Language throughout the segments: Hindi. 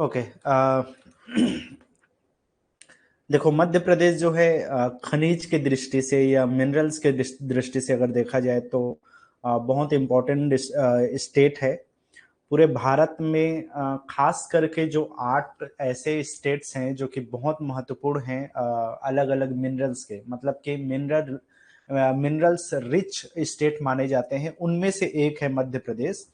ओके। देखो, मध्य प्रदेश जो है खनिज की दृष्टि से या मिनरल्स के दृष्टि से अगर देखा जाए तो बहुत इम्पोर्टेंट स्टेट है पूरे भारत में। खास करके जो 8 ऐसे स्टेट्स हैं जो कि बहुत महत्वपूर्ण हैं अलग अलग मिनरल्स के, मतलब कि मिनरल्स रिच स्टेट माने जाते हैं, उनमें से एक है मध्य प्रदेश।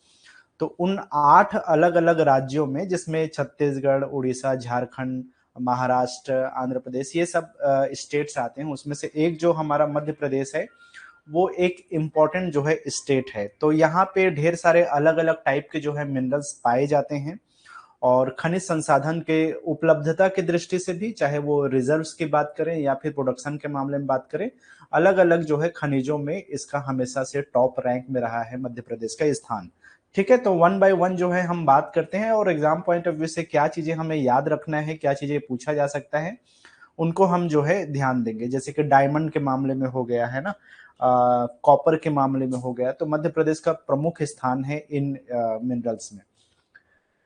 तो उन 8 अलग अलग राज्यों में, जिसमें छत्तीसगढ़, उड़ीसा, झारखंड, महाराष्ट्र, आंध्र प्रदेश, ये सब स्टेट्स आते हैं, उसमें से एक जो हमारा मध्य प्रदेश है वो एक इम्पॉर्टेंट जो है स्टेट है। तो यहाँ पे ढेर सारे अलग अलग टाइप के जो है मिनरल्स पाए जाते हैं, और खनिज संसाधन के उपलब्धता की दृष्टि से भी, चाहे वो रिजर्व्स की बात करें या फिर प्रोडक्शन के मामले में बात करें, अलग अलग जो है खनिजों में इसका हमेशा से टॉप रैंक में रहा है मध्य प्रदेश का स्थान। ठीक है, तो वन बाय वन जो है हम बात करते हैं, और एग्जाम पॉइंट ऑफ व्यू से क्या चीजें हमें याद रखना है, क्या चीजें पूछा जा सकता है, उनको हम जो है ध्यान देंगे। जैसे कि डायमंड के मामले में हो गया है ना, कॉपर के मामले में हो गया, तो मध्य प्रदेश का प्रमुख स्थान है इन मिनरल्स में।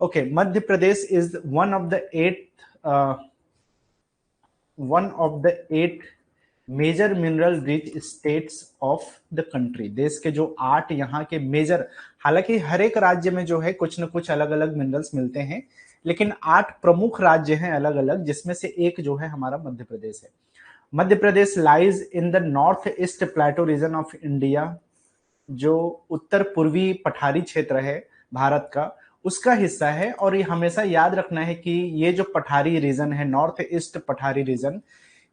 Okay, Madhya Pradesh is one of the eight major mineral rich states of the country. देश के जो 8 यहाँ के मेजर, हालांकि हर एक राज्य में जो है कुछ न कुछ अलग अलग मिनरल्स मिलते हैं, लेकिन 8 प्रमुख राज्य हैं अलग अलग, जिसमें से एक जो है हमारा मध्य प्रदेश है। Madhya Pradesh lies in the north east plateau region of India, जो उत्तर पूर्वी पठारी क्षेत्र है भारत का, उसका हिस्सा है। और ये हमेशा याद रखना है कि ये जो पठारी रीजन है, नॉर्थ ईस्ट पठारी रीजन,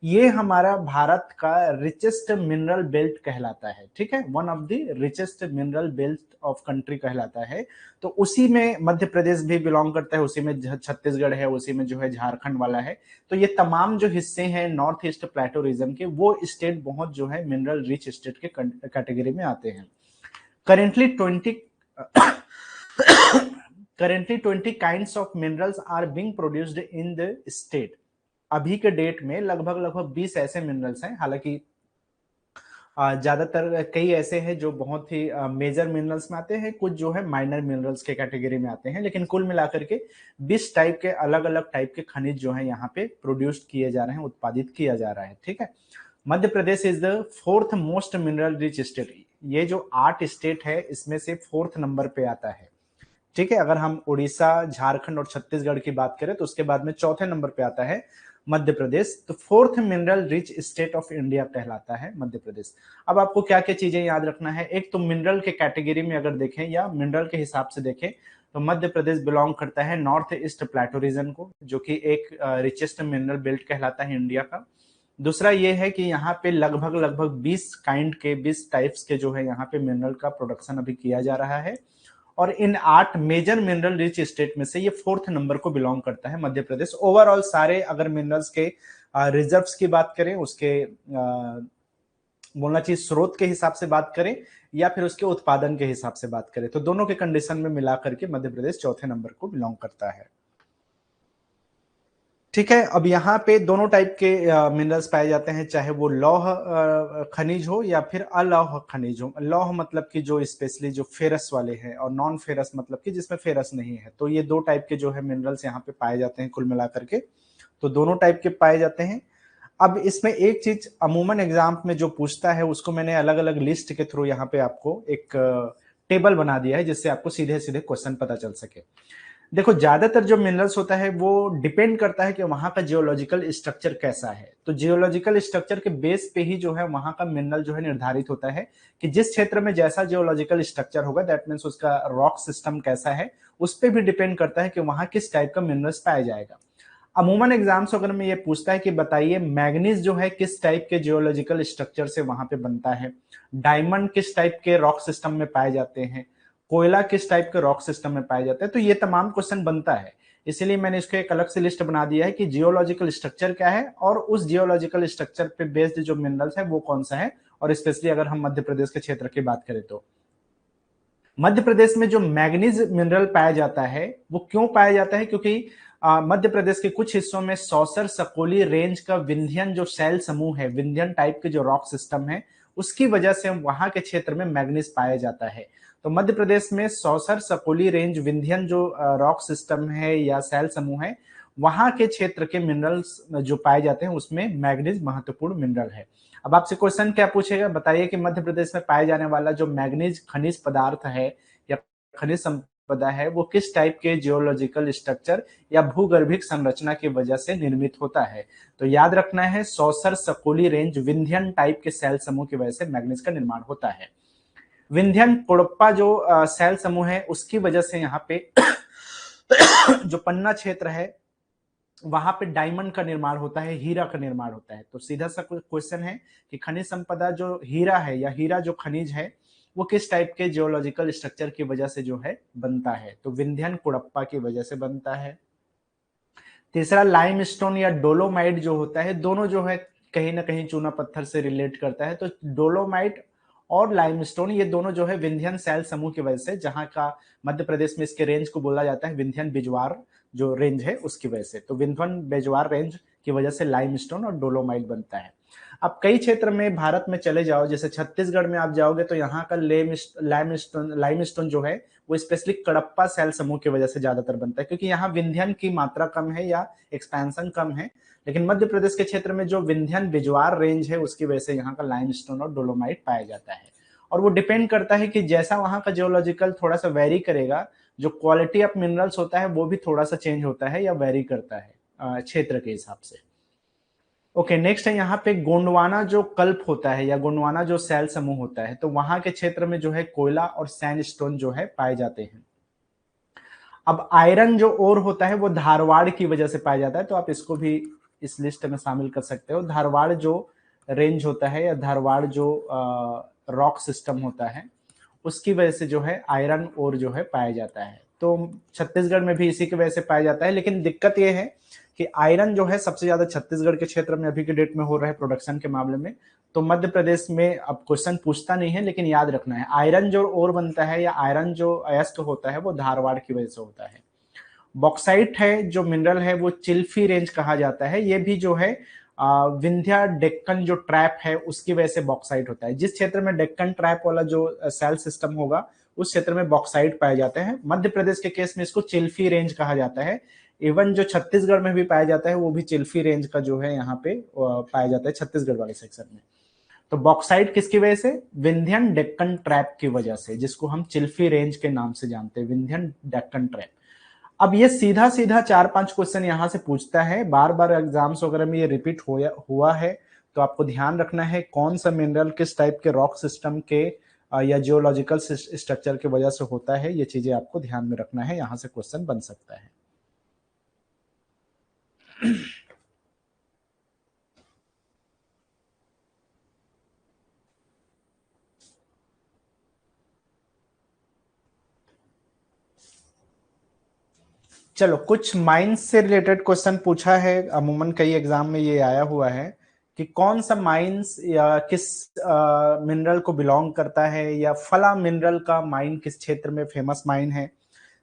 ये हमारा भारत का रिचेस्ट मिनरल बेल्ट कहलाता है। ठीक है, one of the richest mineral belt of country कहलाता है। तो उसी में मध्य प्रदेश भी बिलोंग करता है, उसी में छत्तीसगढ़ है, उसी में जो है झारखंड वाला है। तो ये तमाम जो हिस्से हैं नॉर्थ ईस्ट प्लेटो रीजन के, वो स्टेट बहुत जो है मिनरल रिच स्टेट के कैटेगरी में आते हैं। Currently 20 currently 20 kinds of minerals are being produced in the state। अभी के डेट में लगभग 20 ऐसे मिनरल्स हैं। हालांकि ज्यादातर कई ऐसे हैं जो बहुत ही मेजर मिनरल्स में आते हैं, कुछ जो है माइनर मिनरल्स के कैटेगरी में आते हैं, लेकिन कुल मिलाकर के 20 टाइप के अलग अलग टाइप के खनिज जो है यहाँ पे प्रोड्यूस किए जा रहे हैं, उत्पादित किया जा रहा है। ठीक है, Madhya Pradesh is the 4th most mineral rich state. ये जो 8 स्टेट है इसमें से 4th नंबर पे आता है। ठीक है, अगर हम उड़ीसा, झारखंड और छत्तीसगढ़ की बात करें तो उसके बाद में चौथे नंबर पे आता है मध्य प्रदेश। तो 4th mineral rich state of India कहलाता है मध्य प्रदेश। अब आपको क्या क्या चीजें याद रखना है, एक तो मिनरल के कैटेगरी में अगर देखें या मिनरल के हिसाब से देखें तो मध्य प्रदेश बिलोंग करता है नॉर्थ ईस्ट प्लेटो रीजन को, जो कि एक रिचेस्ट मिनरल बेल्ट कहलाता है इंडिया का। दूसरा ये है कि यहाँ पे लगभग 20 टाइप्स के जो है यहाँ पे मिनरल का प्रोडक्शन अभी किया जा रहा है, और इन 8 मेजर मिनरल रिच स्टेट में से ये 4th नंबर को बिलोंग करता है मध्य प्रदेश। ओवरऑल सारे अगर मिनरल्स के रिजर्व्स की बात करें, उसके बोलना चाहिए स्रोत के हिसाब से बात करें या फिर उसके उत्पादन के हिसाब से बात करें, तो दोनों के कंडीशन में मिलाकर के मध्य प्रदेश चौथे नंबर को बिलोंग करता है। ठीक है, अब यहाँ पे दोनों टाइप के मिनरल्स पाए जाते हैं, चाहे वो लौह खनिज हो या फिर अलौह खनिज हो। लौह मतलब कि जो स्पेशली जो फेरस वाले हैं, और नॉन फेरस मतलब कि जिसमें फेरस नहीं है। तो ये दो टाइप के जो है मिनरल्स यहाँ पे पाए जाते हैं कुल मिलाकर के, तो दोनों टाइप के पाए जाते हैं। अब इसमें एक चीज अमूमन एग्जाम में जो पूछता है, उसको मैंने अलग अलग लिस्ट के थ्रू यहाँ पे आपको एक टेबल बना दिया है, जिससे आपको सीधे सीधे क्वेश्चन पता चल सके। देखो, ज्यादातर जो मिनरल्स होता है वो डिपेंड करता है कि वहां का जियोलॉजिकल स्ट्रक्चर कैसा है। तो जियोलॉजिकल स्ट्रक्चर के बेस पे ही जो है वहां का मिनरल जो है निर्धारित होता है, कि जिस क्षेत्र में जैसा जियोलॉजिकल स्ट्रक्चर होगा, दैट मीन्स उसका रॉक सिस्टम कैसा है, उस पर भी डिपेंड करता है कि वहां किस टाइप का मिनरल्स पाया जाएगा। अमूमन एग्जाम्स अगर में ये पूछता है कि बताइए मैग्नीज जो है किस टाइप के जियोलॉजिकल स्ट्रक्चर से वहां पे बनता है, डायमंड किस टाइप के रॉक सिस्टम में पाए जाते हैं, कोयला किस टाइप के रॉक सिस्टम में पाया जाता है, तो ये तमाम क्वेश्चन बनता है। इसीलिए मैंने इसको एक अलग से लिस्ट बना दिया है कि जियोलॉजिकल स्ट्रक्चर क्या है, और उस जियोलॉजिकल स्ट्रक्चर पे बेस्ड जो मिनरल्स है वो कौन सा है। और स्पेशली अगर हम मध्य प्रदेश के क्षेत्र की बात करें तो मध्य प्रदेश में जो मैग्नीज मिनरल पाया जाता है वो क्यों पाया जाता है, क्योंकि मध्य प्रदेश के कुछ हिस्सों में सौसर सकोली रेंज का विंध्यन जो शैल समूह है, विंध्यन टाइप के जो रॉक सिस्टम है, उसकी वजह से वहां के क्षेत्र में मैग्नीज पाया जाता है। तो मध्य प्रदेश में सौसर सकोली रेंज विंध्यन जो रॉक सिस्टम है या सैल समूह है, वहां के क्षेत्र के मिनरल्स जो पाए जाते हैं उसमें मैग्नीज महत्वपूर्ण मिनरल है। अब आपसे क्वेश्चन क्या पूछेगा, बताइए कि मध्य प्रदेश में पाए जाने वाला जो मैग्नीज खनिज पदार्थ है या खनिज संपदा है वो किस टाइप के जियोलॉजिकल स्ट्रक्चर या भूगर्भिक संरचना की वजह से निर्मित होता है। तो याद रखना है सौसर सकोली रेंज विंध्यन टाइप के सेल समूह की वजह से मैग्नीज का निर्माण होता है। विंध्यन कोडप्पा जो सेल समूह है उसकी वजह से यहाँ पे जो पन्ना क्षेत्र है वहां पे डायमंड का निर्माण होता है, हीरा का निर्माण होता है। तो सीधा सा क्वेश्चन है कि खनिज संपदा जो हीरा है या हीरा जो खनिज है वो किस टाइप के जियोलॉजिकल स्ट्रक्चर की वजह से जो है बनता है। तो विंध्यन कोडप्पा की वजह से बनता है। तीसरा लाइमस्टोन या डोलोमाइट जो होता है, दोनों जो है कहीं ना कहीं चूना पत्थर से रिलेट करता है। तो डोलोमाइट और लाइमस्टोन ये दोनों जो है विंध्यन सैल समूह की वजह से, जहां का मध्य प्रदेश में इसके रेंज को बोला जाता है विंध्यन बिजवार जो रेंज है उसकी वजह से। तो विंध्यन बिजवार रेंज की वजह से लाइमस्टोन और डोलोमाइट बनता है। अब कई क्षेत्र में भारत में चले जाओ, जैसे छत्तीसगढ़ में आप जाओगे तो यहाँ का लाइमस्टोन जो है वो स्पेशली कडप्पा सेल समूह की वजह से ज्यादातर बनता है, क्योंकि यहाँ विंध्यन की मात्रा कम है या एक्सपेंशन कम है। लेकिन मध्य प्रदेश के क्षेत्र में जो विंध्यन बिजवार रेंज है उसकी वजह से यहाँ का लाइमस्टोन और डोलोमाइट पाया जाता है। और वो डिपेंड करता है कि जैसा वहाँ का जियोलॉजिकल थोड़ा सा वेरी करेगा, जो क्वालिटी ऑफ मिनरल्स होता है वो भी थोड़ा सा चेंज होता है या वेरी करता है क्षेत्र के हिसाब से। ओके, नेक्स्ट है यहाँ पे गोंडवाना जो कल्प होता है या गोंडवाना जो सेल समूह होता है, तो वहां के क्षेत्र में जो है कोयला और सैंडस्टोन जो है पाए जाते हैं। अब आयरन जो ओर होता है वो धारवाड़ की वजह से पाया जाता है, तो आप इसको भी इस लिस्ट में शामिल कर सकते हो। धारवाड़ जो रेंज होता है या धारवाड़ जो रॉक सिस्टम होता है उसकी वजह से जो है आयरन ओर जो है पाया जाता है। तो छत्तीसगढ़ में भी इसी की वजह से पाया जाता है। लेकिन दिक्कत यह है कि आयरन जो है सबसे ज्यादा छत्तीसगढ़ के क्षेत्र में अभी के डेट में हो रहा है प्रोडक्शन के मामले में। तो मध्य प्रदेश में अब क्वेश्चन पूछता नहीं है, लेकिन याद रखना है आयरन जो ओर बनता है या आयरन जो अयस्क होता है वो धारवाड़ की वजह से होता है। बॉक्साइट है जो मिनरल है वो चिल्फी रेंज कहा जाता है। ये भी जो है विंध्या डेक्कन जो ट्रैप है उसकी वजह से बॉक्साइट होता है। जिस क्षेत्र में डेक्कन ट्रैप वाला जो सेल सिस्टम होगा उस क्षेत्र में बॉक्साइट पाए जाते हैं। मध्य प्रदेश के केस में इसको चिल्फी रेंज कहा जाता है। इवन जो छत्तीसगढ़ में भी पाया जाता है वो भी चिल्फी रेंज का जो है यहाँ पे पाया जाता है छत्तीसगढ़ वाले सेक्शन में। तो बॉक्साइट किसकी वजह से, विंध्यन डेक्कन ट्रैप की वजह से, जिसको हम चिल्फी रेंज के नाम से जानते हैं, विंध्यन डेक्कन ट्रैप। अब ये सीधा सीधा 4-5 क्वेश्चन यहां से पूछता है, बार बार एग्जाम्स वगैरह में ये रिपीट हुआ है। तो आपको ध्यान रखना है कौन सा मिनरल किस टाइप के रॉक सिस्टम के या जियोलॉजिकल स्ट्रक्चर की वजह से होता है, ये चीजें आपको ध्यान में रखना है, यहां से क्वेश्चन बन सकता है। चलो, कुछ माइंस से रिलेटेड क्वेश्चन पूछा है, अमूमन कई एग्जाम में ये आया हुआ है कि कौन सा माइंस या किस मिनरल को बिलोंग करता है या फला मिनरल का माइन किस क्षेत्र में फेमस माइन है,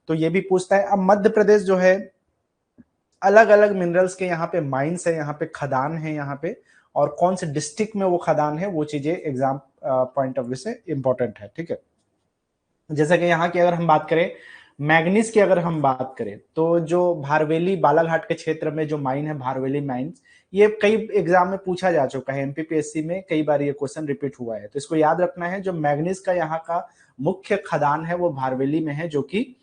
तो ये भी पूछता है। अब मध्य प्रदेश जो है अलग अलग मिनरल्स के यहाँ पे माइंस है, यहाँ पे खदान है यहाँ पे, और कौन से डिस्ट्रिक्ट में वो खदान है वो चीजें एग्जाम पॉइंट ऑफ व्यू से इंपॉर्टेंट है, ठीक है। जैसे कि यहाँ की अगर हम बात करें, मैग्नीज की अगर हम बात करें, तो जो भारवेली बालाघाट के क्षेत्र में जो माइन है भारवेली माइंस, ये कई एग्जाम में पूछा जा चुका है, एमपीपीएससी में कई बार ये क्वेश्चन रिपीट हुआ है। तो इसको याद रखना है, जो मैग्नीज का यहाँ का मुख्य खदान है वो भारवेली में है, जो कि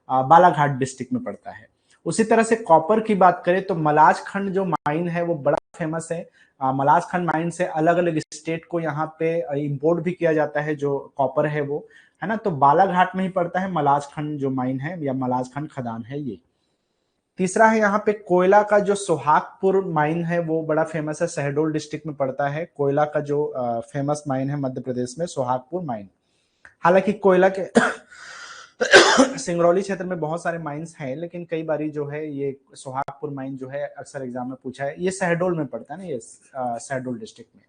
बालाघाट डिस्ट्रिक्ट में पड़ता है। उसी तरह से कॉपर की बात करें तो मलाज खंड जो माइन है वो बड़ा फेमस है। मलाज खंड माइन से अलग अलग स्टेट को यहाँ पे इंपोर्ट भी किया जाता है जो कॉपर है वो, है ना। तो बालाघाट में ही पड़ता है मलाज खंड जो माइन है या मलाज खंड खदान है ये। तीसरा है यहाँ पे कोयला का जो सोहागपुर माइन है वो बड़ा फेमस है, शहडोल डिस्ट्रिक्ट में पड़ता है। कोयला का जो फेमस माइन है मध्य प्रदेश में सोहागपुर माइन। हालांकि कोयला के सिंगरौली क्षेत्र में बहुत सारे माइंस हैं, लेकिन कई बारी जो है ये सोहागपुर माइन जो है अक्सर एग्जाम में पूछा है। ये शहडोल में पड़ता है ना, ये शहडोल डिस्ट्रिक्ट में।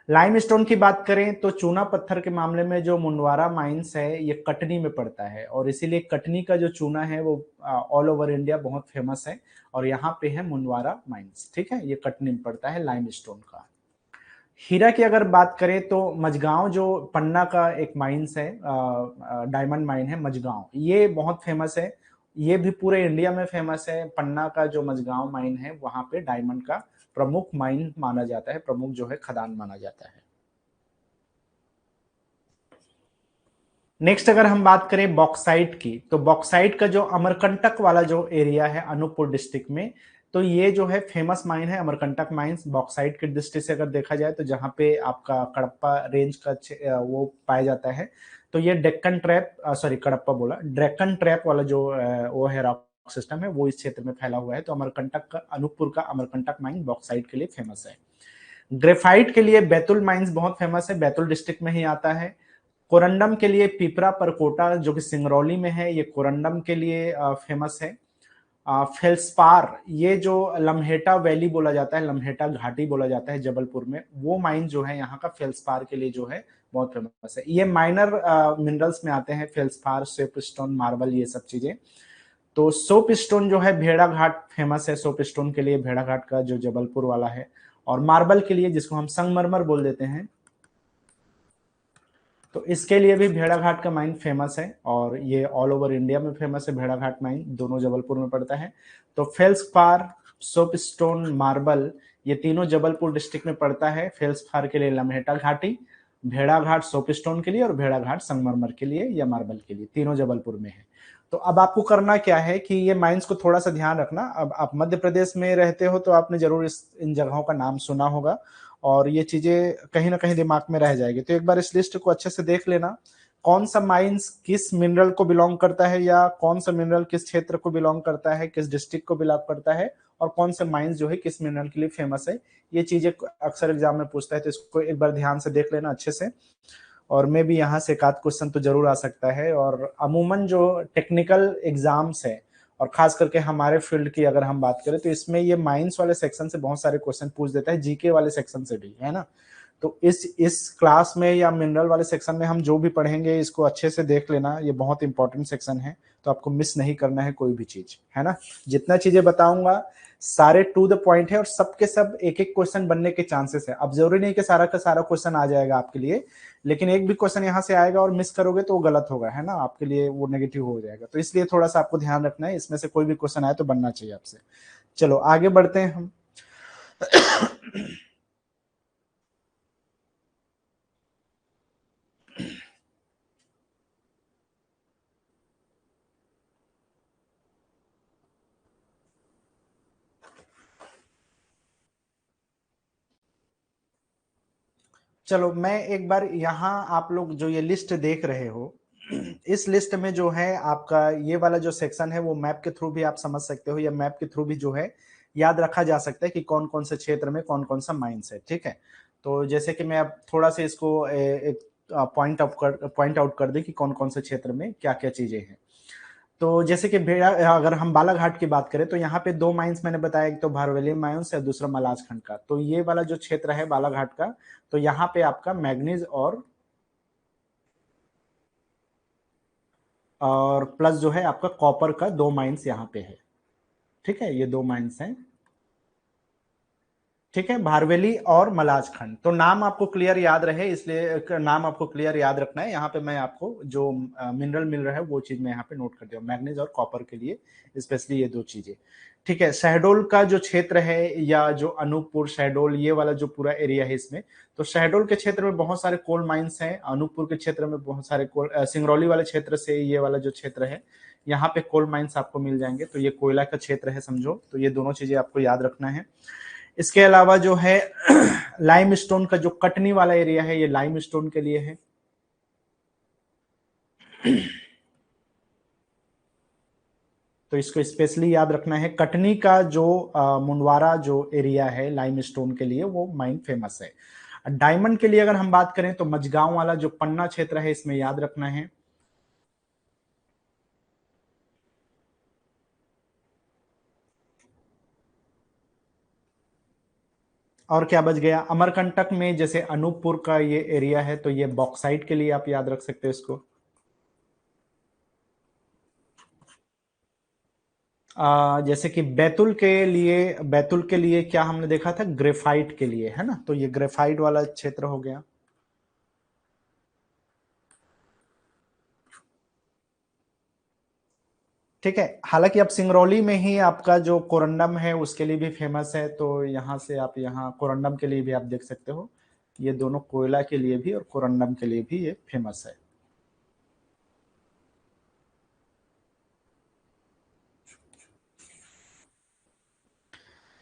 लाइमस्टोन की बात करें तो चूना पत्थर के मामले में जो मुंडवारा माइंस है ये कटनी में पड़ता है, और इसीलिए कटनी का जो चूना है वो ऑल ओवर इंडिया बहुत फेमस है, और यहाँ पे है मुंडवारा माइंस, ठीक है। ये कटनी में पड़ता है लाइमस्टोन का। हीरा की अगर बात करें तो मझगांव जो पन्ना का एक माइंस है, डायमंड माइन है मझगांव, ये बहुत फेमस है। ये भी पूरे इंडिया में फेमस है। पन्ना का जो मझगांव माइन है वहां पे डायमंड का प्रमुख माइन माना जाता है, प्रमुख जो है खदान माना जाता है। नेक्स्ट अगर हम बात करें बॉक्साइट की, तो बॉक्साइट का जो अमरकंटक वाला जो एरिया है अनूपपुर डिस्ट्रिक्ट में, तो ये जो है फेमस माइन है अमरकंटक माइंस बॉक्साइट की दृष्टि से अगर देखा जाए तो, जहां पे आपका कड़प्पा रेंज का वो पाया जाता है। तो ये डेक्कन ट्रैप, सॉरी कड़प्पा बोला, डेक्कन ट्रैप वाला जो वो है रॉक सिस्टम है वो इस क्षेत्र में फैला हुआ है। तो अमरकंटक का, अनूपपुर का अमरकंटक माइन बॉक्साइट के लिए फेमस है। ग्रेफाइट के लिए बैतुल माइंस बहुत फेमस है, बैतुल डिस्ट्रिक्ट में ही आता है। कोरंडम के लिए पिपरा परकोटा जो कि सिंगरौली में है, ये कोरंडम के लिए फेमस है। फेल्सपार, ये जो लम्हेटा वैली बोला जाता है, लम्हेटा घाटी बोला जाता है जबलपुर में, वो माइन जो है यहाँ का फेल्सपार के लिए जो है बहुत फेमस है। ये माइनर मिनरल्स में आते हैं, फेल्सपार, सोपस्टोन, मार्बल, ये सब चीजें। तो सोपस्टोन जो है भेड़ा घाट फेमस है, सोपस्टोन के लिए भेड़ा घाट का जो जबलपुर वाला है। और मार्बल के लिए जिसको हम संगमरमर बोल देते हैं, तो इसके लिए भी भेड़ाघाट का माइन फेमस है, और ये ऑल ओवर इंडिया में फेमस है। भेड़ाघाट माइन दोनों जबलपुर में पड़ता है। तो फेल्सपार, सोपस्टोन, मार्बल, ये तीनों जबलपुर डिस्ट्रिक्ट में पड़ता है। फेल्सपार के लिए लम्हेटा घाटी, भेड़ाघाट सोपस्टोन के लिए, और भेड़ाघाट संगमरमर के लिए या मार्बल के लिए, तीनों जबलपुर में है। तो अब आपको करना क्या है कि ये माइंस को थोड़ा सा ध्यान रखना। अब आप मध्य प्रदेश में रहते हो तो आपने जरूर इन जगहों का नाम सुना होगा, और ये चीजें कहीं ना कहीं दिमाग में रह जाएगी। तो एक बार इस लिस्ट को अच्छे से देख लेना, कौन सा माइंस किस मिनरल को बिलोंग करता है, या कौन सा मिनरल किस क्षेत्र को बिलोंग करता है, किस डिस्ट्रिक्ट को बिलोंग करता है, और कौन सा माइंस जो है किस मिनरल के लिए फेमस है। ये चीजें अक्सर एग्जाम में पूछता है, तो इसको एक बार ध्यान से देख लेना अच्छे से। और मे भी यहाँ से एक आध क्वेश्चन तो जरूर आ सकता है। और अमूमन जो टेक्निकल एग्जाम्स है, और खास करके हमारे फील्ड की अगर हम बात करें, तो इसमें ये माइंस वाले सेक्शन से बहुत सारे क्वेश्चन पूछ देता है, जीके वाले सेक्शन से भी, है ना। तो इस क्लास में या मिनरल वाले सेक्शन में हम जो भी पढ़ेंगे इसको अच्छे से देख लेना, ये बहुत इंपॉर्टेंट सेक्शन है। तो आपको मिस नहीं करना है कोई भी चीज, है ना। जितना चीजें बताऊंगा सारे टू द पॉइंट है, और सबके सब एक एक क्वेश्चन बनने के चांसेस है। अब जरूरी नहीं कि सारा का सारा क्वेश्चन आ जाएगा आपके लिए, लेकिन एक भी क्वेश्चन यहाँ से आएगा और मिस करोगे तो वो गलत होगा, है ना, आपके लिए वो नेगेटिव हो जाएगा। तो इसलिए थोड़ा सा आपको ध्यान रखना है, इसमें से कोई भी क्वेश्चन आए तो बनना चाहिए आपसे। चलो आगे बढ़ते हैं हम। चलो मैं एक बार यहाँ, आप लोग जो ये लिस्ट देख रहे हो, इस लिस्ट में जो है आपका ये वाला जो सेक्शन है वो मैप के थ्रू भी आप समझ सकते हो, या मैप के थ्रू भी जो है याद रखा जा सकता है कि कौन कौन से क्षेत्र में कौन कौन सा माइंस है, ठीक है। तो जैसे कि मैं अब थोड़ा सा इसको एक पॉइंट आउट कर दे कि कौन कौन से क्षेत्र में क्या क्या चीजें हैं। तो जैसे कि भेड़ा, अगर हम बालाघाट की बात करें तो यहाँ पे दो माइंस मैंने बताया, एक तो भारवेली माइंस है, दूसरा मलाज खंड का। तो ये वाला जो क्षेत्र है बालाघाट का, तो यहाँ पे आपका मैग्नीज और प्लस जो है आपका कॉपर का दो माइंस यहाँ पे है, ठीक है। ये दो माइंस हैं, ठीक है, भारवेली और मलाजखंड। तो नाम आपको क्लियर याद रहे, इसलिए नाम आपको क्लियर याद रखना है। यहाँ पे मैं आपको जो मिनरल मिल रहा है वो चीज मैं यहाँ पे नोट कर दिया, मैग्नीज और कॉपर के लिए स्पेशली ये दो चीजें, ठीक है। शहडोल का जो क्षेत्र है, या जो अनूपपुर शहडोल ये वाला जो पूरा एरिया है इसमें, तो शहडोल के क्षेत्र में बहुत सारे कोल माइंस हैं, अनूपपुर के क्षेत्र में बहुत सारे कोल, सिंगरौली वाले क्षेत्र से ये वाला जो क्षेत्र है यहाँ पे कोल माइंस आपको मिल जाएंगे। तो ये कोयला का क्षेत्र है समझो, तो ये दोनों चीजें आपको याद रखना है। इसके अलावा जो है लाइम स्टोन का जो कटनी वाला एरिया है, ये लाइम स्टोन के लिए है। तो इसको स्पेशली याद रखना है, कटनी का जो मुंडवारा जो एरिया है लाइम स्टोन के लिए वो माइन फेमस है। डायमंड के लिए अगर हम बात करें तो मझगांव वाला जो पन्ना क्षेत्र है इसमें याद रखना है। और क्या बच गया, अमरकंटक में जैसे अनूपपुर का ये एरिया है, तो ये बॉक्साइट के लिए आप याद रख सकते हो इसको। जैसे कि बैतुल के लिए क्या हमने देखा था, ग्रेफाइट के लिए, है ना, तो ये ग्रेफाइट वाला क्षेत्र हो गया। ठीक है, हालांकि अब सिंगरौली में ही आपका जो कोरंडम है उसके लिए भी फेमस है, तो यहाँ से आप यहाँ कोरंडम के लिए भी आप देख सकते हो, ये दोनों कोयला के लिए भी और कोरंडम के लिए भी ये फेमस है।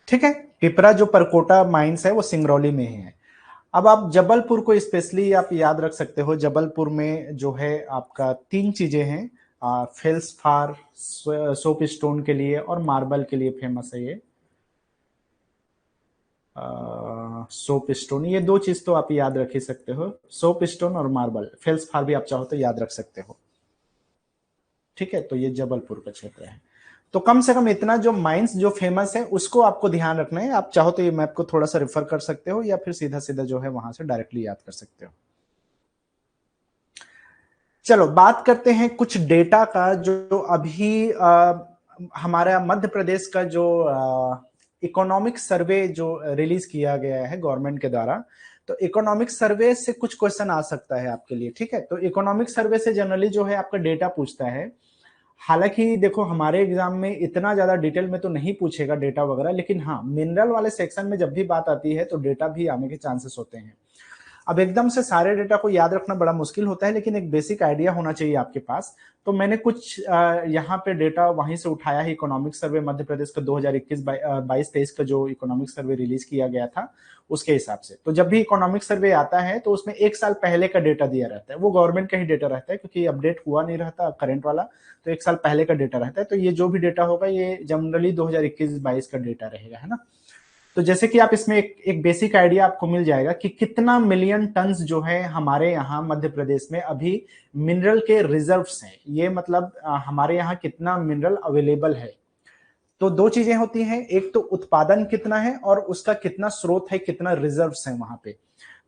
ठीक है, पिपरा जो परकोटा माइंस है वो सिंगरौली में ही है। अब आप जबलपुर को स्पेशली आप याद रख सकते हो, जबलपुर में जो है आपका तीन चीजें हैं, फेल्सफार सोप स्टोन के लिए और मार्बल के लिए फेमस है ये। सोप स्टोन, ये दो चीज तो आप याद रख ही सकते हो, सोप स्टोन और मार्बल। फेल्सफार भी आप चाहो तो याद रख सकते हो। ठीक है, तो ये जबलपुर का क्षेत्र है। तो कम से कम इतना जो माइंस जो फेमस है उसको आपको ध्यान रखना है। आप चाहो तो ये मैप को थोड़ा सा रेफर कर सकते हो या फिर सीधा सीधा जो है वहां से डायरेक्टली याद कर सकते हो। चलो बात करते हैं कुछ डेटा का, जो अभी हमारा मध्य प्रदेश का जो इकोनॉमिक सर्वे जो रिलीज किया गया है गवर्नमेंट के द्वारा, तो इकोनॉमिक सर्वे से कुछ क्वेश्चन आ सकता है आपके लिए। ठीक है, तो इकोनॉमिक सर्वे से जनरली जो है आपका डेटा पूछता है। हालांकि देखो हमारे एग्जाम में इतना ज्यादा डिटेल में तो नहीं पूछेगा डेटा वगैरह, लेकिन हाँ मिनरल वाले सेक्शन में जब भी बात आती है तो डेटा भी आने के चांसेस होते हैं। अब एकदम से सारे डेटा को याद रखना बड़ा मुश्किल होता है, लेकिन एक बेसिक आइडिया होना चाहिए आपके पास। तो मैंने कुछ यहाँ पे डेटा वहीं से उठाया है। इकोनॉमिक सर्वे मध्य प्रदेश का 2021-22-23 का जो इकोनॉमिक सर्वे रिलीज किया गया था उसके हिसाब से, तो जब भी इकोनॉमिक सर्वे आता है तो उसमें एक साल पहले का डेटा दिया रहता है, वो गवर्नमेंट का ही डेटा रहता है क्योंकि अपडेट हुआ नहीं रहता करंट वाला, तो एक साल पहले का डेटा रहता है। तो ये जो भी डेटा होगा ये जनरली 2021-22 का डेटा रहेगा, है ना। तो जैसे कि आप इसमें एक बेसिक आइडिया आपको मिल जाएगा कि कितना मिलियन टन्स जो है हमारे यहाँ मध्य प्रदेश में अभी मिनरल के रिजर्व्स हैं। ये मतलब हमारे यहाँ कितना मिनरल अवेलेबल है। तो दो चीजें होती हैं, एक तो उत्पादन कितना है और उसका कितना स्रोत है, कितना रिजर्व्स है वहां पे।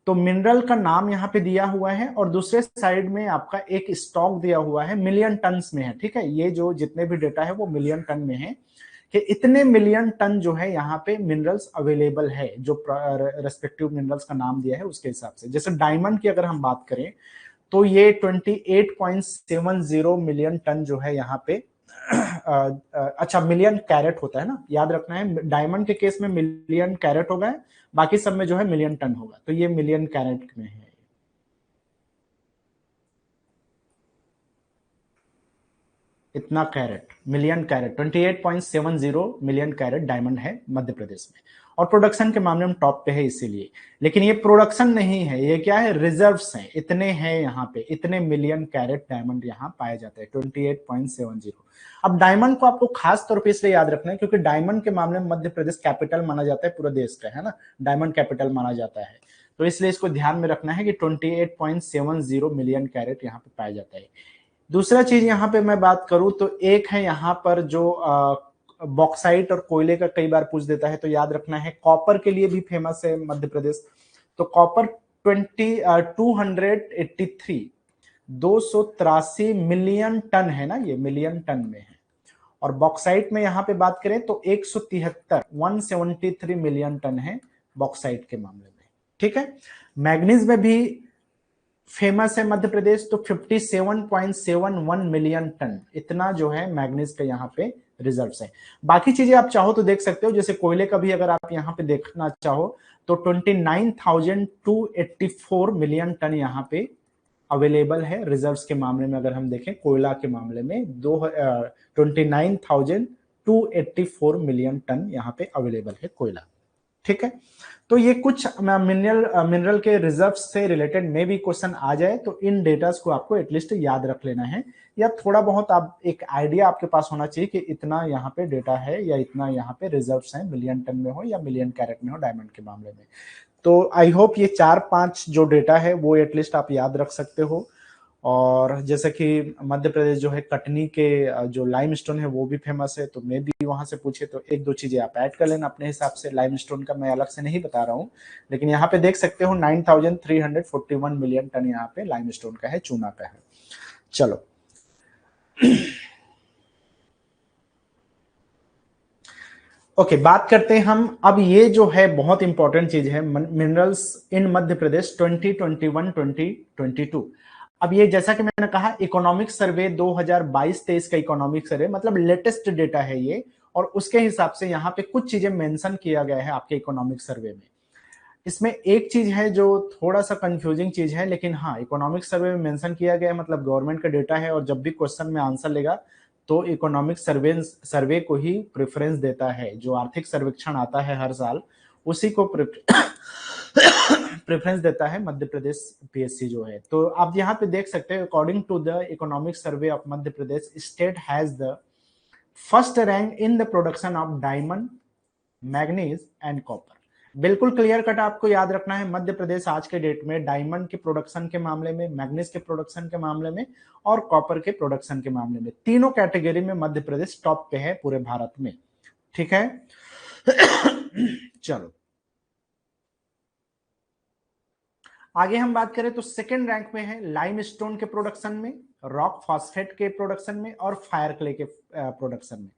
तो मिनरल का नाम यहाँ पे दिया हुआ है और दूसरे साइड में आपका एक स्टॉक दिया हुआ है, मिलियन टन्स में है। ठीक है, ये जो जितने भी डेटा है वो मिलियन टन में है कि इतने मिलियन टन जो है यहाँ पे मिनरल्स अवेलेबल है, जो रेस्पेक्टिव मिनरल्स का नाम दिया है उसके हिसाब से। जैसे डायमंड की अगर हम बात करें तो ये 28.70 मिलियन टन जो है यहाँ पे अच्छा मिलियन कैरेट होता है ना, याद रखना है, डायमंड के केस में मिलियन कैरेट होगा, बाकी सब में जो है मिलियन टन होगा, तो ये मिलियन कैरेट में है। इतना carat, million carat, 28.70 million carat diamond है मध्य प्रदेश में। और प्रोडक्शन के मामले में टॉप पे है इसीलिए। लेकिन ये प्रोडक्शन नहीं है, ये क्या है, रिजर्व्स हैं, इतने हैं यहाँ पे, इतने मिलियन कैरेट डायमंड यहाँ पाए जाते हैं, 28.70। अब डायमंड को आपको खास तौर पे इसलिए याद रखना है क्योंकि डायमंड के मामले में मध्य प्रदेश कैपिटल माना जाता है पूरे देश का, है ना, डायमंड कैपिटल माना जाता है। तो इसलिए इसको ध्यान में रखना है कि 28.70 मिलियन कैरेट यहाँ पे पाया जाता है। दूसरा चीज यहाँ पे मैं बात करूं तो एक है यहाँ पर जो बॉक्साइट और कोयले का कई बार पूछ देता है, तो याद रखना है कॉपर के लिए भी फेमस है मध्य प्रदेश। तो कॉपर 283 मिलियन टन है ना, ये मिलियन टन में है। और बॉक्साइट में यहाँ पे बात करें तो 173 मिलियन टन है बॉक्साइट के मामले में। ठीक है, मैग्नीज में भी फेमस है मध्य प्रदेश, तो 57.71 मिलियन टन इतना जो है मैग्नीज का यहाँ पे रिजर्व्स है। बाकी चीजें आप चाहो तो देख सकते हो, जैसे कोयले का भी अगर आप यहाँ पे देखना चाहो तो 29,284 मिलियन टन यहाँ पे अवेलेबल है रिजर्व्स के मामले में। अगर हम देखें कोयला के मामले में 29,284 मिलियन टन यहाँ पे अवेलेबल है कोयला। ठीक है, तो ये कुछ मिनरल के रिजर्व से रिलेटेड में भी क्वेश्चन आ जाए तो इन डेटास को आपको एटलीस्ट याद रख लेना है, या थोड़ा बहुत आप एक आइडिया आपके पास होना चाहिए कि इतना यहाँ पे डेटा है या इतना यहाँ पे रिजर्व्स हैं, मिलियन टन में हो या मिलियन कैरेट में हो डायमंड के मामले में। तो आई होप ये 4-5 जो डेटा है वो एटलीस्ट आप याद रख सकते हो। और जैसे कि मध्य प्रदेश जो है कटनी के जो लाइमस्टोन है वो भी फेमस है, तो मे भी वहां से पूछे तो एक दो चीजें आप ऐड कर लेना अपने हिसाब से। लाइमस्टोन का मैं अलग से नहीं बता रहा हूँ, लेकिन यहाँ पे देख सकते हो 9,341 मिलियन टन यहाँ पे लाइमस्टोन का है, चूना का है। चलो ओके, बात करते हैं हम अब, ये जो है बहुत इंपॉर्टेंट चीज है, मिनरल्स इन मध्य प्रदेश 2021-2022। अब ये जैसा कि मैंने कहा इकोनॉमिक सर्वे 2022-23 का इकोनॉमिक सर्वे, मतलब लेटेस्ट डेटा है ये, और उसके हिसाब से यहाँ पे कुछ चीजें मेंशन किया गया है आपके इकोनॉमिक सर्वे में। इसमें एक चीज है जो थोड़ा सा कंफ्यूजिंग चीज है, लेकिन हाँ इकोनॉमिक सर्वे में मेंशन किया गया है, मतलब गवर्नमेंट का डेटा है, और जब भी क्वेश्चन में आंसर लेगा तो इकोनॉमिक सर्वे को ही प्रेफरेंस देता है। जो आर्थिक सर्वेक्षण आता है हर साल, उसी को प्रेफरेंस देता है मध्य प्रदेश पीएससी जो है। तो आप यहाँ पे देख सकते हैं, according to the economic survey of Madhya Pradesh, state has the first rank in the production of diamond, manganese and copper. बिल्कुल क्लियर कट आपको याद रखना है, मध्य प्रदेश आज के डेट में डायमंड के प्रोडक्शन के मामले में, मैग्नीज के प्रोडक्शन के मामले में, और कॉपर के प्रोडक्शन के मामले में, तीनों कैटेगरी में मध्य प्रदेश टॉप पे है पूरे भारत में। ठीक है चलो आगे हम बात करें तो सेकेंड रैंक में है लाइमस्टोन के प्रोडक्शन में, रॉक फॉस्फेट के प्रोडक्शन में, और फायर क्ले के प्रोडक्शन में।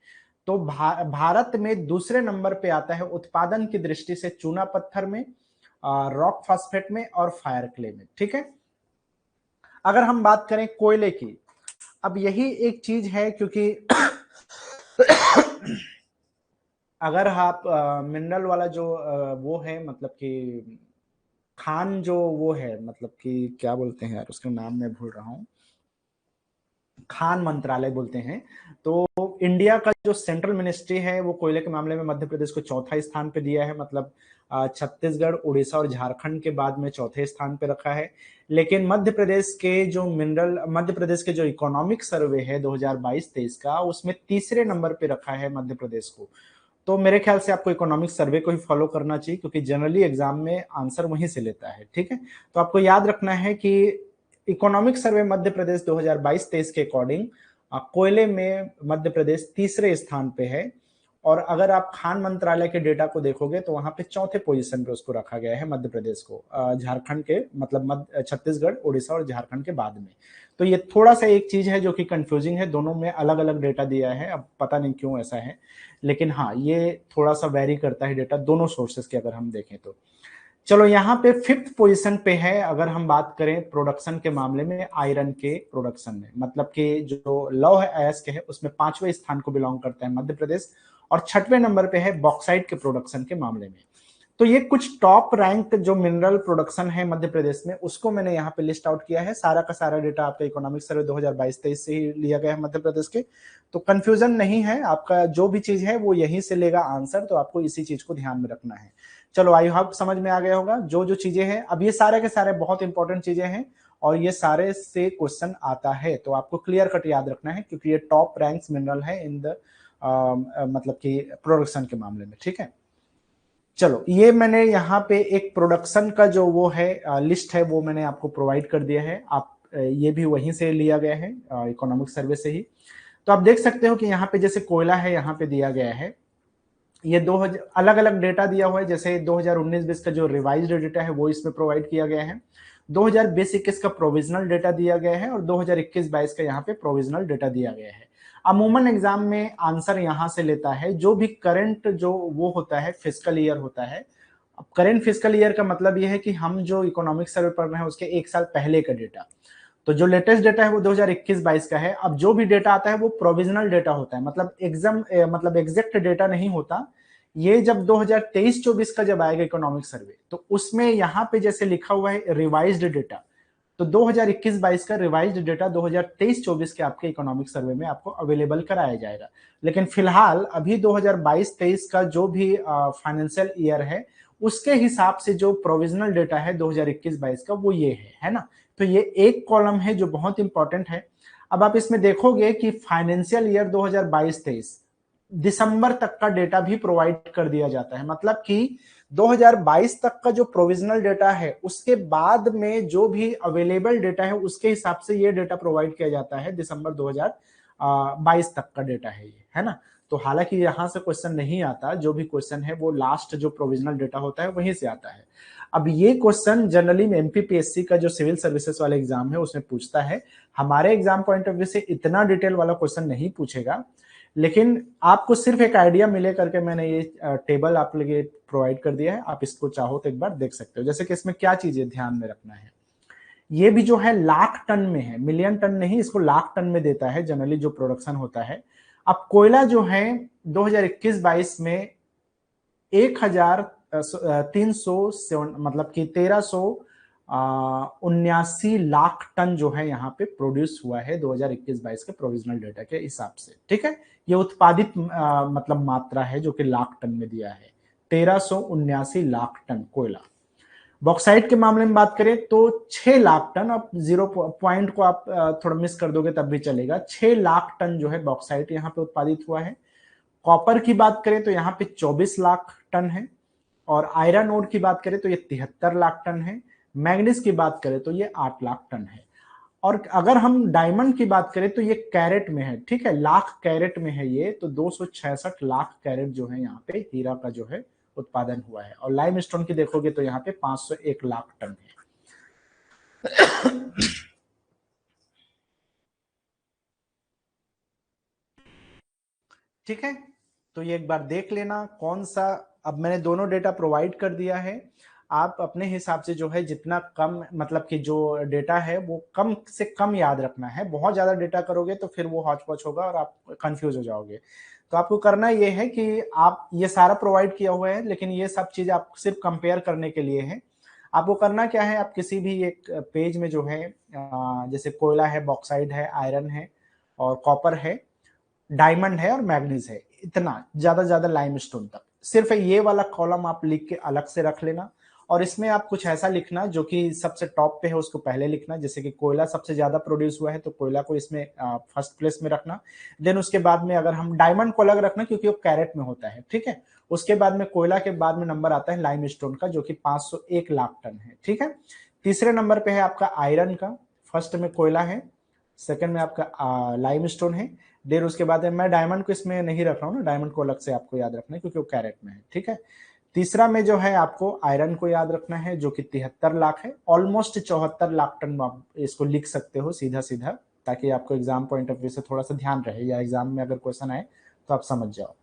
तो भारत में दूसरे नंबर पे आता है उत्पादन की दृष्टि से चूना पत्थर में, रॉक फॉस्फेट में, और फायर क्ले में। ठीक है, अगर हम बात करें कोयले की, अब यही एक चीज है, क्योंकि अगर आप मिनरल वाला जो वो है, मतलब कि खान जो वो है, मतलब कि क्या बोलते हैं यार उसका नाम मैं भूल रहा हूँ, खान मंत्रालय बोलते हैं। तो इंडिया का जो सेंट्रल मिनिस्ट्री है वो कोयले के मामले में मध्य प्रदेश को चौथा स्थान पे दिया है, मतलब छत्तीसगढ़, उड़ीसा और झारखंड के बाद में चौथे स्थान पे रखा है। लेकिन मध्य प्रदेश के जो मध्य प्रदेश के जो इकोनॉमिक सर्वे है 2022-23 का, उसमें तीसरे नंबर पे रखा है मध्य प्रदेश को। तो मेरे ख्याल से आपको इकोनॉमिक सर्वे को ही फॉलो करना चाहिए, क्योंकि जनरली एग्जाम में आंसर वहीं से लेता है। ठीक है, तो आपको याद रखना है कि इकोनॉमिक सर्वे मध्य प्रदेश 2022-23 के अकॉर्डिंग कोयले में मध्य प्रदेश तीसरे स्थान पे है, और अगर आप खान मंत्रालय के डेटा को देखोगे तो वहां पे चौथे पोजीशन पे उसको रखा गया है मध्य प्रदेश को, झारखंड के, मतलब छत्तीसगढ़, उड़ीसा और झारखंड के बाद में। तो ये थोड़ा सा एक चीज है जो कि कंफ्यूजिंग है, दोनों में अलग अलग डेटा दिया है, अब पता नहीं क्यों ऐसा है, लेकिन हाँ ये थोड़ा सा वेरी करता है डेटा दोनों सोर्सेस के अगर हम देखें तो। चलो यहाँ पे फिफ्थ पोजीशन पे है, अगर हम बात करें प्रोडक्शन के मामले में, आयरन के प्रोडक्शन में, मतलब कि जो लौह अयस्क है उसमें पांचवें स्थान को बिलोंग करता है मध्य प्रदेश, और छठवें नंबर पे है बॉक्साइट के प्रोडक्शन के मामले में। तो ये कुछ टॉप रैंक जो मिनरल प्रोडक्शन है मध्य प्रदेश में, उसको मैंने यहाँ पे लिस्ट आउट किया है। सारा का सारा डेटा आपका इकोनॉमिक सर्वे 2022-23 से ही लिया गया है मध्य प्रदेश के, तो कंफ्यूजन नहीं है, आपका जो भी चीज है वो यहीं से लेगा आंसर, तो आपको इसी चीज को ध्यान में रखना है। चलो आई होप समझ में आ गया होगा जो जो चीजें हैं। अब ये सारे के सारे बहुत इंपॉर्टेंट चीजें हैं, और ये सारे से क्वेश्चन आता है, तो आपको क्लियर कट याद रखना है, क्योंकि ये टॉप रैंक्स मिनरल है इन द मतलब कि प्रोडक्शन के मामले में। ठीक है, चलो ये मैंने यहाँ पे एक प्रोडक्शन का जो वो है लिस्ट है वो मैंने आपको प्रोवाइड कर दिया है, आप ये भी वहीं से लिया गया है इकोनॉमिक सर्वे से ही। तो आप देख सकते हो कि यहाँ पे जैसे कोयला है यहाँ पे दिया गया है, ये 2000 अलग अलग डेटा दिया हुआ है, जैसे 2019-20 का जो रिवाइज्ड डेटा है वो इसमें प्रोवाइड किया गया है, 2020-21 का प्रोविजनल डेटा दिया गया है, और 2021-22 का यहाँ पे प्रोविजनल डेटा दिया गया है। अमूमन एग्जाम में आंसर यहाँ से लेता है, जो भी करंट जो वो होता है फिस्कल ईयर होता है। अब करंट फिस्कल ईयर का मतलब ये है कि हम जो इकोनॉमिक सर्वे पढ़ रहे हैं उसके एक साल पहले का डेटा, तो जो लेटेस्ट डेटा है वो 2021-22 का है। अब जो भी डेटा आता है वो प्रोविजनल डेटा होता है, मतलब मतलब एग्जैक्ट डेटा नहीं होता। ये जब 2023-24 का जब आएगा इकोनॉमिक सर्वे, तो उसमें यहाँ पे जैसे लिखा हुआ है रिवाइज्ड डेटा, तो 2021-22 का रिवाइज्ड डेटा 2023-24 के आपके इकोनॉमिक सर्वे में आपको अवेलेबल कराया जाएगा। लेकिन फिलहाल अभी 2022-23 का जो भी फाइनेंशियल ईयर है उसके हिसाब से जो प्रोविजनल डेटा है 2021-22 का वो ये है ना। तो ये एक कॉलम है जो बहुत इंपॉर्टेंट है। अब आप इसमें देखोगे कि फाइनेंशियल ईयर 2022-23 दिसंबर तक का डेटा भी प्रोवाइड कर दिया जाता है, मतलब कि 2022 तक का जो प्रोविजनल डेटा है उसके बाद में जो भी अवेलेबल डेटा है उसके हिसाब से ये डेटा प्रोवाइड किया जाता है, दिसंबर 2022 तक का डेटा है ये, है ना। तो हालांकि यहां से क्वेश्चन नहीं आता, जो भी क्वेश्चन है वो लास्ट जो प्रोविजनल डेटा होता है वहीं से आता है। अब ये क्वेश्चन जनरली में एमपीपीएससी का जो सिविल सर्विसेज वाला एग्जाम है उसमें पूछता है। हमारे एग्जाम पॉइंट ऑफ व्यू से इतना डिटेल वाला क्वेश्चन नहीं पूछेगा, लेकिन आपको सिर्फ एक आइडिया मिले करके मैंने ये टेबल आप लोग प्रोवाइड कर दिया है, आप इसको चाहो तो एक बार देख सकते हो। जैसे कि इसमें क्या चीजें ध्यान में रखना है, ये भी जो है लाख टन में है, मिलियन टन नहीं, इसको लाख टन में देता है जनरली जो प्रोडक्शन होता है। अब कोयला जो है 2021-22 में 1,300 मतलब कि 1379 लाख टन जो है यहाँ पे प्रोड्यूस हुआ है 2021-22 के प्रोविजनल डेटा के हिसाब से। ठीक है, ये उत्पादित मतलब मात्रा है जो कि लाख टन में दिया है, 1379 लाख टन कोयला। बॉक्साइट के मामले में बात करें तो 6 लाख टन, अब 0 पॉइंट को आप थोड़ा मिस कर दोगे तब भी चलेगा, 6 लाख टन जो है बॉक्साइट यहाँ पे उत्पादित हुआ है। कॉपर की बात करें तो यहाँ पे 24 लाख टन है, और आयरन ओर की बात करें तो ये 73 लाख टन है। मैग्नीज की बात करें तो ये 8 लाख टन है। और अगर हम डायमंड की बात करें तो ये कैरेट में है, ठीक है, लाख कैरेट में है ये, तो 266 लाख कैरेट जो है यहाँ पे हीरा का जो है उत्पादन हुआ है। और लाइम स्टोन की देखोगे तो यहाँ पे 501 लाख टन है। ठीक है, तो ये एक बार देख लेना कौन सा, अब मैंने दोनों डेटा प्रोवाइड कर दिया है, आप अपने हिसाब से जो है जितना कम, मतलब कि जो डेटा है वो कम से कम याद रखना है। बहुत ज्यादा डेटा करोगे तो फिर वो हौच पौच होगा और आप कंफ्यूज हो जाओगे। तो आपको करना ये है कि आप ये सारा प्रोवाइड किया हुआ है, लेकिन ये सब चीज आप सिर्फ कंपेयर करने के लिए है। आपको करना क्या है, आप किसी भी एक पेज में जो है जैसे कोयला है, बॉक्साइड है, आयरन है और कॉपर है, डायमंड है और मैग्नीज है, इतना ज्यादा लाइमस्टोन तक, सिर्फ ये वाला कॉलम आप लिख के अलग से रख लेना। और इसमें आप कुछ ऐसा लिखना जो कि सबसे टॉप पे है उसको पहले लिखना, जैसे कि कोयला सबसे ज्यादा प्रोड्यूस हुआ है तो कोयला को इसमें फर्स्ट प्लेस में रखना। देन उसके बाद में अगर हम डायमंड को अलग रखना क्योंकि वो कैरेट में होता है, ठीक है। उसके बाद में कोयला के बाद में नंबर आता है लाइमस्टोन का जो कि 501 लाख टन है, ठीक है। तीसरे नंबर पे है आपका आयरन का, फर्स्ट में कोयला है, सेकंड में आपका लाइमस्टोन है। देर उसके बाद मैं डायमंड को इसमें नहीं रख रहा हूँ ना, डायमंड को अलग से आपको याद रखना है क्योंकि वो कैरेट में है, ठीक है। तीसरा में जो है आपको आयरन को याद रखना है जो कि 73 लाख है, ऑलमोस्ट 74 लाख टन आप इसको लिख सकते हो सीधा सीधा, ताकि आपको एग्जाम पॉइंट ऑफ व्यू से थोड़ा सा ध्यान रहे या एग्जाम में अगर क्वेश्चन आए तो आप समझ जाओ,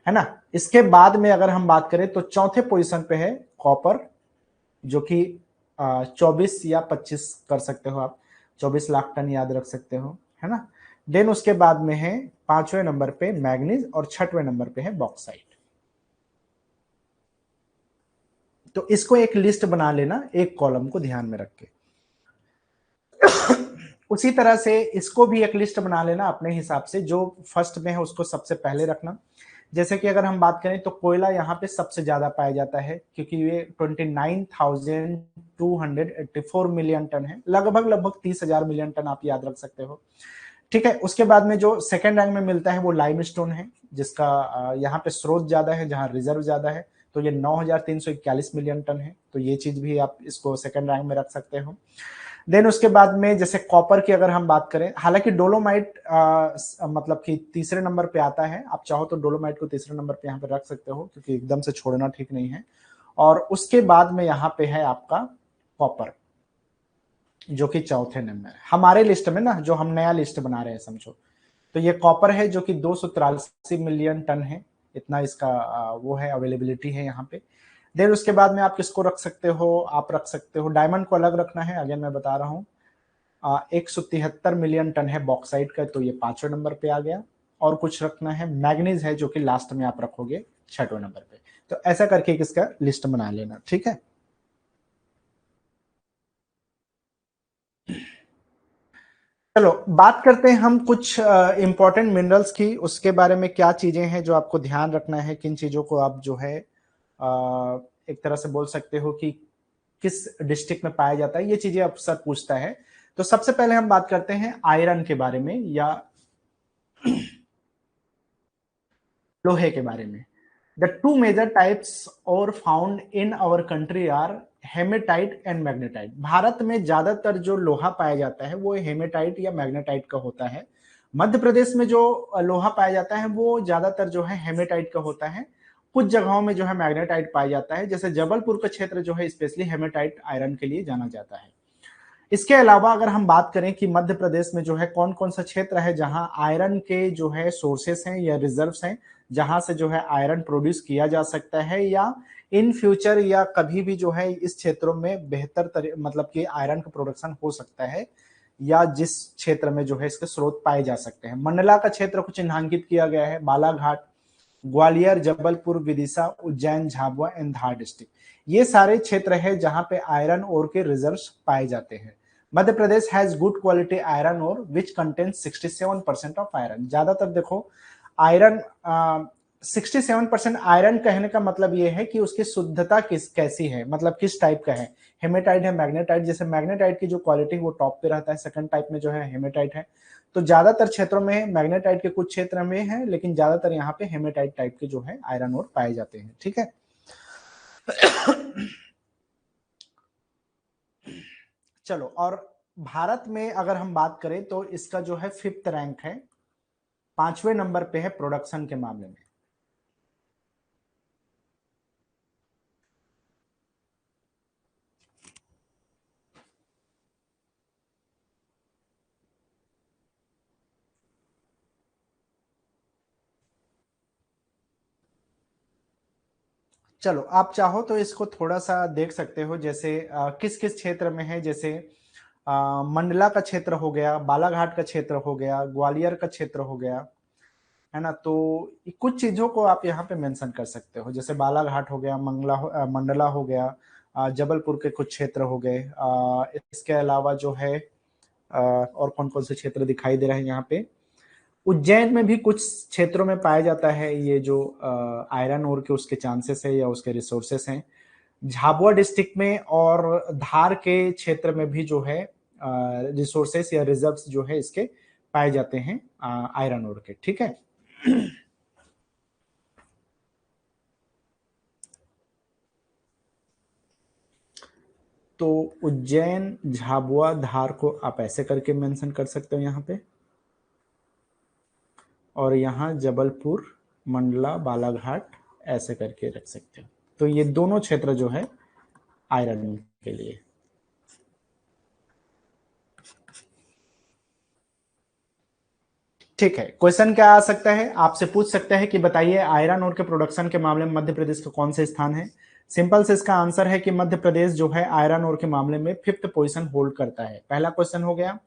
है ना। इसके बाद में अगर हम बात करें तो चौथे पोजिशन पे है कॉपर जो कि 24 या 25 कर सकते हो आप, 24 लाख टन याद रख सकते हो, है ना। देन उसके बाद में है पांचवें नंबर पे मैग्नीज और छठवें नंबर पे है बॉक्साइट। तो इसको एक लिस्ट बना लेना एक कॉलम को ध्यान में रख के। उसी तरह से इसको भी एक लिस्ट बना लेना अपने हिसाब से, जो फर्स्ट में है उसको सबसे पहले रखना। जैसे कि अगर हम बात करें तो कोयला यहाँ पे सबसे ज्यादा पाया जाता है क्योंकि ये 29,284 मिलियन टन है, लगभग 30,000 मिलियन टन आप याद रख सकते हो, ठीक है। उसके बाद में जो सेकेंड रैंक में मिलता है वो लाइमस्टोन है, जिसका यहाँ पे स्रोत ज्यादा है, जहां रिजर्व ज्यादा है, तो ये 9,341 मिलियन टन है, तो ये चीज भी आप इसको सेकेंड रैंक में रख सकते हो। देन उसके बाद में जैसे कॉपर की अगर हम बात करें, हालांकि डोलोमाइट मतलब कि तीसरे नंबर पे आता है, आप चाहो तो डोलोमाइट को तीसरे नंबर पे यहाँ पे रख सकते हो क्योंकि एकदम से छोड़ना ठीक नहीं है। और उसके बाद में यहाँ पे है आपका कॉपर जो कि चौथे नंबर है हमारे लिस्ट में ना, जो हम नया लिस्ट बना रहे हैं समझो। तो ये कॉपर है जो कि 283 मिलियन टन है, इतना इसका वो है, अवेलेबिलिटी है यहाँ पे। देन उसके बाद में आप किसको रख सकते हो, आप रख सकते हो डायमंड को अलग रखना है, अगेन मैं बता रहा हूँ 173 मिलियन टन है बॉक्साइट का, तो ये पांचवें नंबर पे आ गया। और कुछ रखना है मैग्नीज है जो कि लास्ट में आप रखोगे छठवें नंबर पे। तो ऐसा करके इसका लिस्ट बना लेना, ठीक है। चलो बात करते हैं हम कुछ इंपॉर्टेंट मिनरल्स की, उसके बारे में क्या चीजें हैं जो आपको ध्यान रखना है, किन चीजों को आप जो है एक तरह से बोल सकते हो कि किस डिस्ट्रिक्ट में पाया जाता है, ये चीजें अक्सर पूछता है। तो सबसे पहले हम बात करते हैं आयरन के बारे में या लोहे के बारे में। The two major types ore found in our country are hematite and magnetite. Bharat में ज्यादातर जो लोहा पाया जाता है वो हेमेटाइट या मैग्नेटाइट का होता है। मध्य प्रदेश में जो लोहा पाया जाता है वो ज्यादातर जो है हेमेटाइट का होता है। कुछ जगहों में जो है मैग्नेटाइट पाया जाता है, जैसे जबलपुर का क्षेत्र जो है स्पेशली हेमेटाइट आयरन के लिए जाना जाता है। इसके अलावा अगर हम बात करें कि मध्य प्रदेश में जो है कौन कौन सा क्षेत्र है जहां आयरन के जो है सोर्सेस हैं या रिजर्व्स हैं, जहां से जो है आयरन प्रोड्यूस किया जा सकता है, या इन फ्यूचर या कभी भी जो है इस क्षेत्रों में बेहतर मतलब कि आयरन का प्रोडक्शन हो सकता है, या जिस क्षेत्र में जो है इसके स्रोत पाए जा सकते हैं। मंडला का क्षेत्र को चिन्हांकित किया गया है, Balaghat, Gwalior, Jabalpur, Vidisha, Ujjain, Jhabua and Dhar district. ये सारे क्षेत्र है जहां पे आयरन ओर के रिजर्व्स पाए जाते हैं। Madhya Pradesh has good quality iron ore which contains 67% of iron. ज्यादातर देखो आयरन 67% आयरन कहने का मतलब ये है कि उसकी शुद्धता कैसी है, मतलब किस टाइप का है। हेमेटाइट है, मैग्नेटाइट, जैसे मैग्नेटाइट की जो क्वालिटी वो टॉप पे रहता है, सेकंड टाइप में जो है हेमेटाइट है। तो ज्यादातर क्षेत्रों में मैग्नेटाइट के कुछ क्षेत्र में है, लेकिन ज्यादातर यहाँ पे हेमेटाइट टाइप के जो है आयरन ओर पाए जाते हैं। ठीक है। चलो, और भारत में अगर हम बात करें तो इसका जो है 5th रैंक है, 5वें नंबर पे है प्रोडक्शन के मामले में। चलो, आप चाहो तो इसको थोड़ा सा देख सकते हो, जैसे किस किस क्षेत्र में है। जैसे मंडला का क्षेत्र हो गया, बालाघाट का क्षेत्र हो गया, ग्वालियर का क्षेत्र हो गया, है ना। तो कुछ चीजों को आप यहाँ पे मेंशन कर सकते हो, जैसे बालाघाट हो गया, मंडला हो गया, जबलपुर के कुछ क्षेत्र हो गए। इसके अलावा जो है और कौन कौन से क्षेत्र दिखाई दे रहे हैं यहाँ पे, उज्जैन में भी कुछ क्षेत्रों में पाया जाता है ये जो आयरन ओर के उसके चांसेस है या उसके रिसोर्सेस हैं। झाबुआ डिस्ट्रिक्ट में और धार के क्षेत्र में भी जो है रिसोर्सेस या रिजर्व्स जो है इसके पाए जाते हैं आयरन ओर के। ठीक है। तो उज्जैन, झाबुआ, धार को आप ऐसे करके मेंशन कर सकते हो यहाँ पे, और यहाँ जबलपुर, मंडला, बालाघाट ऐसे करके रख सकते हो। तो ये दोनों क्षेत्र जो है आयरन के लिए। ठीक है, क्वेश्चन क्या आ सकता है, आपसे पूछ सकता है कि बताइए आयरन ओर के प्रोडक्शन के मामले में मध्य प्रदेश का कौन से स्थान है। सिंपल से इसका आंसर है कि मध्य प्रदेश जो है आयरन ओर के मामले में 5th पोजीशन होल्ड करता है। पहला क्वेश्चन हो गया।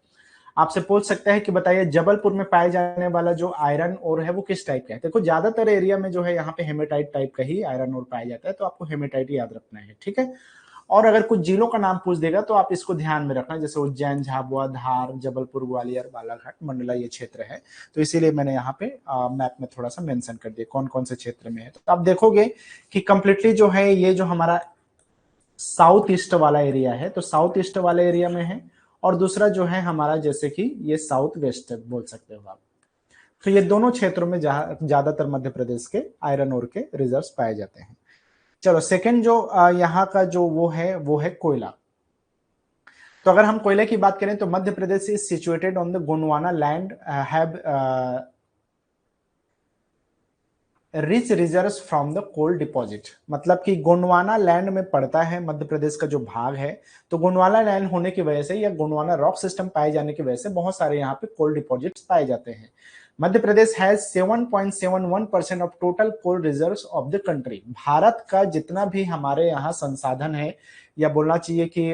आपसे पूछ सकता है कि बताइए जबलपुर में पाए जाने वाला जो आयरन ओर है वो किस टाइप का है। देखो ज्यादातर एरिया में जो है यहाँ पे हेमेटाइट टाइप का ही आयरन ओर पाया जाता है, तो आपको हेमेटाइट याद रखना है। ठीक है। और अगर कुछ जिलों का नाम पूछ देगा तो आप इसको ध्यान में रखना, जैसे उज्जैन, झाबुआ, धार, जबलपुर, ग्वालियर, बालाघाट, मंडला ये क्षेत्र है। तो इसीलिए मैंने यहाँ पे मैप में थोड़ा सा मेंशन कर दिया कौन कौन से क्षेत्र में है। तो आप देखोगे कि कंप्लीटली जो है ये जो हमारा साउथ ईस्ट वाला एरिया है, तो साउथ ईस्ट वाले एरिया में है। और दूसरा जो है हमारा जैसे कि ये साउथ वेस्ट बोल सकते हो आप। तो ये दोनों क्षेत्रों में ज्यादातर मध्य प्रदेश के आयरन ओर के रिजर्व्स पाए जाते हैं। चलो, सेकंड जो यहाँ का जो वो है कोयला। तो अगर हम कोयले की बात करें तो Madhya Pradesh is situated on the Gondwana land have rich reserves from the coal deposit. मतलब कि गोंडवाना लैंड में पड़ता है मध्य प्रदेश का जो भाग है। तो गोंडवाना लैंड होने की वजह से या गोंडवाना रॉक सिस्टम पाए जाने की वजह से बहुत सारे यहाँ पे कोल डिपॉजिट्स पाए जाते हैं। Madhya Pradesh has 7.71% of total coal reserves of the country. Bharat का जितना भी हमारे यहाँ संसाधन है, या बोलना चाहिए कि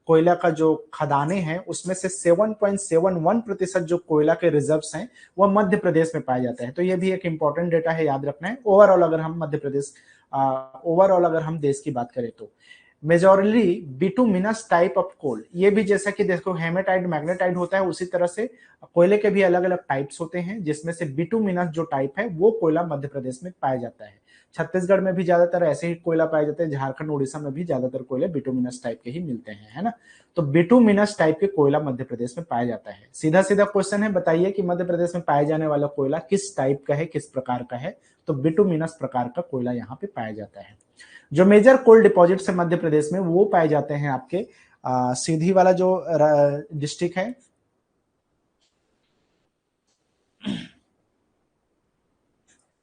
कोयला का जो खदानें हैं उसमें से 7.71% जो कोयला के रिजर्व्स हैं वह मध्य प्रदेश में पाया जाता है। तो ये भी एक इंपॉर्टेंट डेटा है, याद रखना है। ओवरऑल अगर हम मध्य प्रदेश ओवरऑल अगर हम देश की बात करें तो majorly bituminous type of coal, ये भी जैसा कि देखो हेमेटाइट, मैग्नेटाइट होता है, उसी तरह से कोयले के भी अलग अलग टाइप्स होते हैं, जिसमें से बिटुमिनस जो टाइप है वो कोयला मध्य प्रदेश में पाया जाता है। छत्तीसगढ़ में भी ज्यादातर ऐसे ही कोयला पाए जाते हैं, झारखंड, उड़ीसा में भी ज्यादातर कोयले बिटुमिनस टाइप के ही मिलते हैं, है ना। तो बिटुमिनस टाइप के कोयला मध्य प्रदेश में पाया जाता है। सीधा सीधा क्वेश्चन है, बताइए कि मध्य प्रदेश में पाया जाने वाला कोयला किस टाइप का है, किस प्रकार का है। तो बिटुमिनस प्रकार का कोयला यहाँ पे पाया जाता है। जो मेजर कोल डिपॉजिट्स है मध्य प्रदेश में वो पाए जाते हैं आपके सीधी वाला जो डिस्ट्रिक्ट है,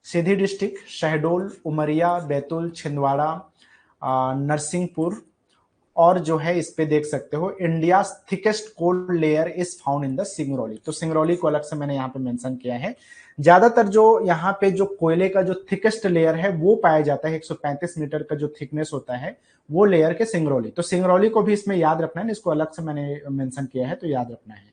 सीधी डिस्ट्रिक्ट, शहडोल, उमरिया, बैतूल, छिंदवाड़ा, नरसिंहपुर, और जो है इस पे देख सकते हो India thickest coal layer is found in the Singrauli. तो सिंगरौली को अलग से मैंने यहाँ पे मेंशन किया है। ज्यादातर जो यहाँ पे जो कोयले का जो थिकेस्ट लेयर है वो पाया जाता है, 135 मीटर का जो थिकनेस होता है वो लेयर के सिंगरौली। तो सिंगरौली को भी इसमें याद रखना है, इसको अलग से मैंने मेंशन किया है तो याद रखना है।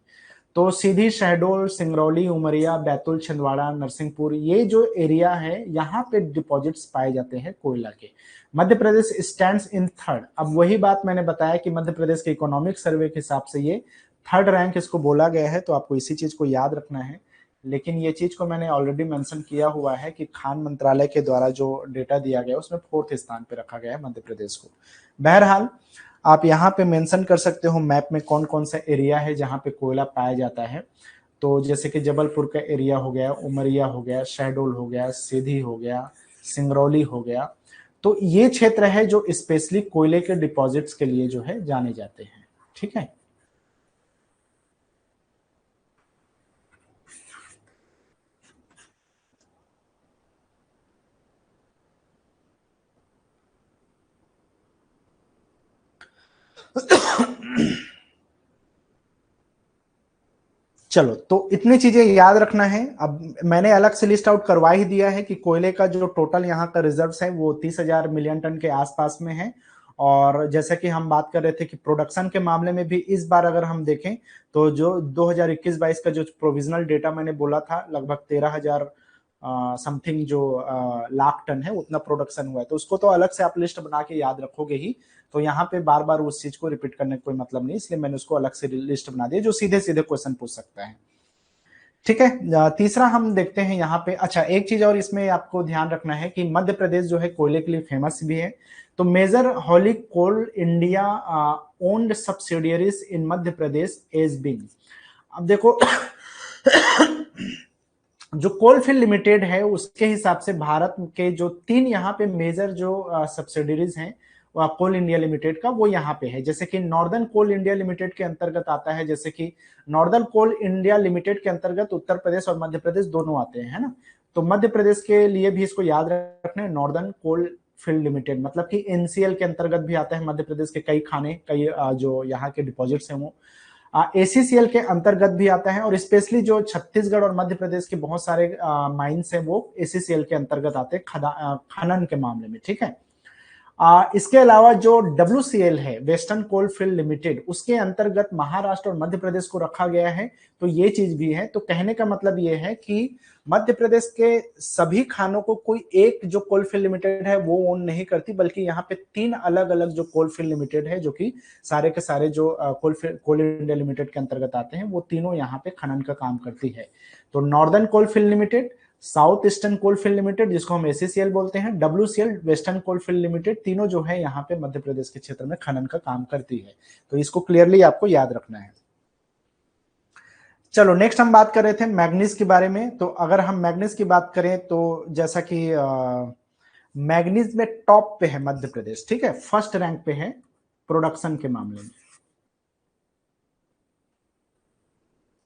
तो सीधी, शहडोल, सिंगरौली, उमरिया, बैतूल, छिंदवाड़ा, नरसिंहपुर, ये जो एरिया है यहाँ पे डिपॉजिट्स पाए जाते हैं कोयला के। मध्य प्रदेश स्टैंड्स इन थर्ड। अब वही बात मैंने बताया कि मध्य प्रदेश के इकोनॉमिक सर्वे के हिसाब से ये थर्ड रैंक इसको बोला गया है, तो आपको इसी चीज को याद रखना है। लेकिन ये चीज को मैंने ऑलरेडी मेंशन किया हुआ है कि खान मंत्रालय के द्वारा जो डेटा दिया गया उसमें 4th स्थान पे रखा गया है मध्य प्रदेश को। बहरहाल आप यहाँ पे मेंशन कर सकते हो मैप में कौन कौन सा एरिया है जहाँ पे कोयला पाया जाता है। तो जैसे कि जबलपुर का एरिया हो गया, उमरिया हो गया, शहडोल हो गया, सीधी हो गया, सिंगरौली हो गया। तो ये क्षेत्र है जो स्पेशली कोयले के डिपॉजिट्स के लिए जो है जाने जाते हैं। ठीक है। चलो, तो इतनी चीजें याद रखना है। अब मैंने अलग से लिस्ट आउट करवा ही दिया है कि कोयले का जो टोटल यहाँ का रिजर्व्स है वो 30,000 मिलियन टन के आसपास में है। और जैसे कि हम बात कर रहे थे कि प्रोडक्शन के मामले में भी इस बार अगर हम देखें तो जो 2021-22 का जो प्रोविजनल डेटा मैंने बोला था, लगभग 13,000 समथिंग जो लाख टन है उतना प्रोडक्शन हुआ है। तो उसको तो अलग से आप लिस्ट बना के याद रखोगे ही, तो यहाँ पे बार बार उस चीज को रिपीट करने का कोई मतलब नहीं, इसलिए मैंने उसको अलग से लिस्ट बना दी जो सीधे सीधे क्वेश्चन पूछ सकता है। ठीक है। तीसरा हम देखते हैं यहाँ पे। अच्छा, एक चीज और इसमें आपको ध्यान रखना है कि मध्य प्रदेश जो है कोयले के लिए फेमस भी है। तो मेजर हॉलिक कोल इंडिया ओन्ड सब्सिडियरीज इन मध्य प्रदेश एज बीइंग। अब देखो जो कोलफील्ड लिमिटेड है उसके हिसाब से भारत के जो 3 यहाँ पे मेजर जो सब्सिडरीज हैं कोल इंडिया लिमिटेड का, वो यहाँ पे है। जैसे कि नॉर्दर्न कोल इंडिया लिमिटेड के अंतर्गत आता है, जैसे कि नॉर्दर्न कोल इंडिया लिमिटेड के अंतर्गत उत्तर प्रदेश और मध्य प्रदेश दोनों आते हैं, है ना। तो मध्य प्रदेश के लिए भी इसको याद रखना है, नॉर्दर्न कोल फील्ड लिमिटेड, मतलब कि एनसीएल के अंतर्गत भी आता है मध्य प्रदेश के कई खाने, कई जो यहाँ के डिपॉजिट्स हैं वो एसीसीएल के अंतर्गत भी आता है। और स्पेशली जो छत्तीसगढ़ और मध्य प्रदेश के बहुत सारे माइंस हैं वो एसीसीएल के अंतर्गत आते हैं खनन के मामले में। ठीक है। इसके अलावा जो WCL है, वेस्टर्न कोल फील्ड लिमिटेड, उसके अंतर्गत महाराष्ट्र और मध्य प्रदेश को रखा गया है। तो ये चीज भी है। तो कहने का मतलब ये है कि मध्य प्रदेश के सभी खानों को कोई एक जो कोल फील्ड लिमिटेड है वो ओन नहीं करती, बल्कि यहाँ पे 3 अलग अलग जो कोल फील्ड लिमिटेड है जो कि सारे के सारे जो कोल इंडिया लिमिटेड के अंतर्गत आते हैं वो तीनों यहाँ पे खनन का काम करती है। तो northern coal field limited, south eastern coalfield limited जिसको हम एसीसीएल बोलते हैं, WCL वेस्टर्न कोलफील्ड लिमिटेड, तीनों जो है यहाँ पे मध्य प्रदेश के क्षेत्र में खनन का काम करती है। तो इसको क्लियरली आपको याद रखना है। चलो, नेक्स्ट हम बात कर रहे थे मैग्नीज के बारे में। तो अगर हम मैग्नीज की बात करें तो जैसा कि मैग्नीज में टॉप पे है मध्य प्रदेश। ठीक है, फर्स्ट रैंक पे है प्रोडक्शन के मामले में।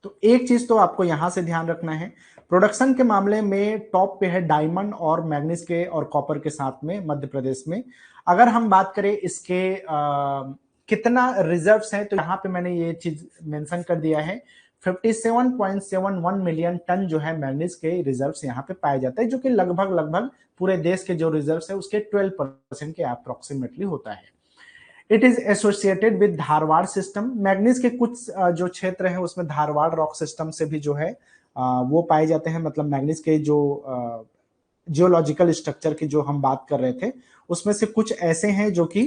तो एक चीज तो आपको यहां से ध्यान रखना है, प्रोडक्शन के मामले में टॉप पे है डायमंड और मैग्नीज के और कॉपर के साथ में मध्य प्रदेश में। अगर हम बात करें इसके कितना रिजर्व्स है, तो यहाँ पे मैंने ये चीज मेंशन कर दिया है, 57.71 मिलियन टन जो है मैग्नीज के रिजर्व्स यहाँ पे पाए जाते हैं, जो कि लगभग लगभग पूरे देश के जो रिजर्व्स है उसके 12% के अप्रोक्सीमेटली होता है। It is associated with Dharwad system. Manganese के कुछ जो क्षेत्र है उसमें धारवाड़ रॉक सिस्टम से भी जो है वो पाए जाते हैं। मतलब मैग्नीज के जो जियोलॉजिकल स्ट्रक्चर की जो हम बात कर रहे थे उसमें से कुछ ऐसे हैं जो कि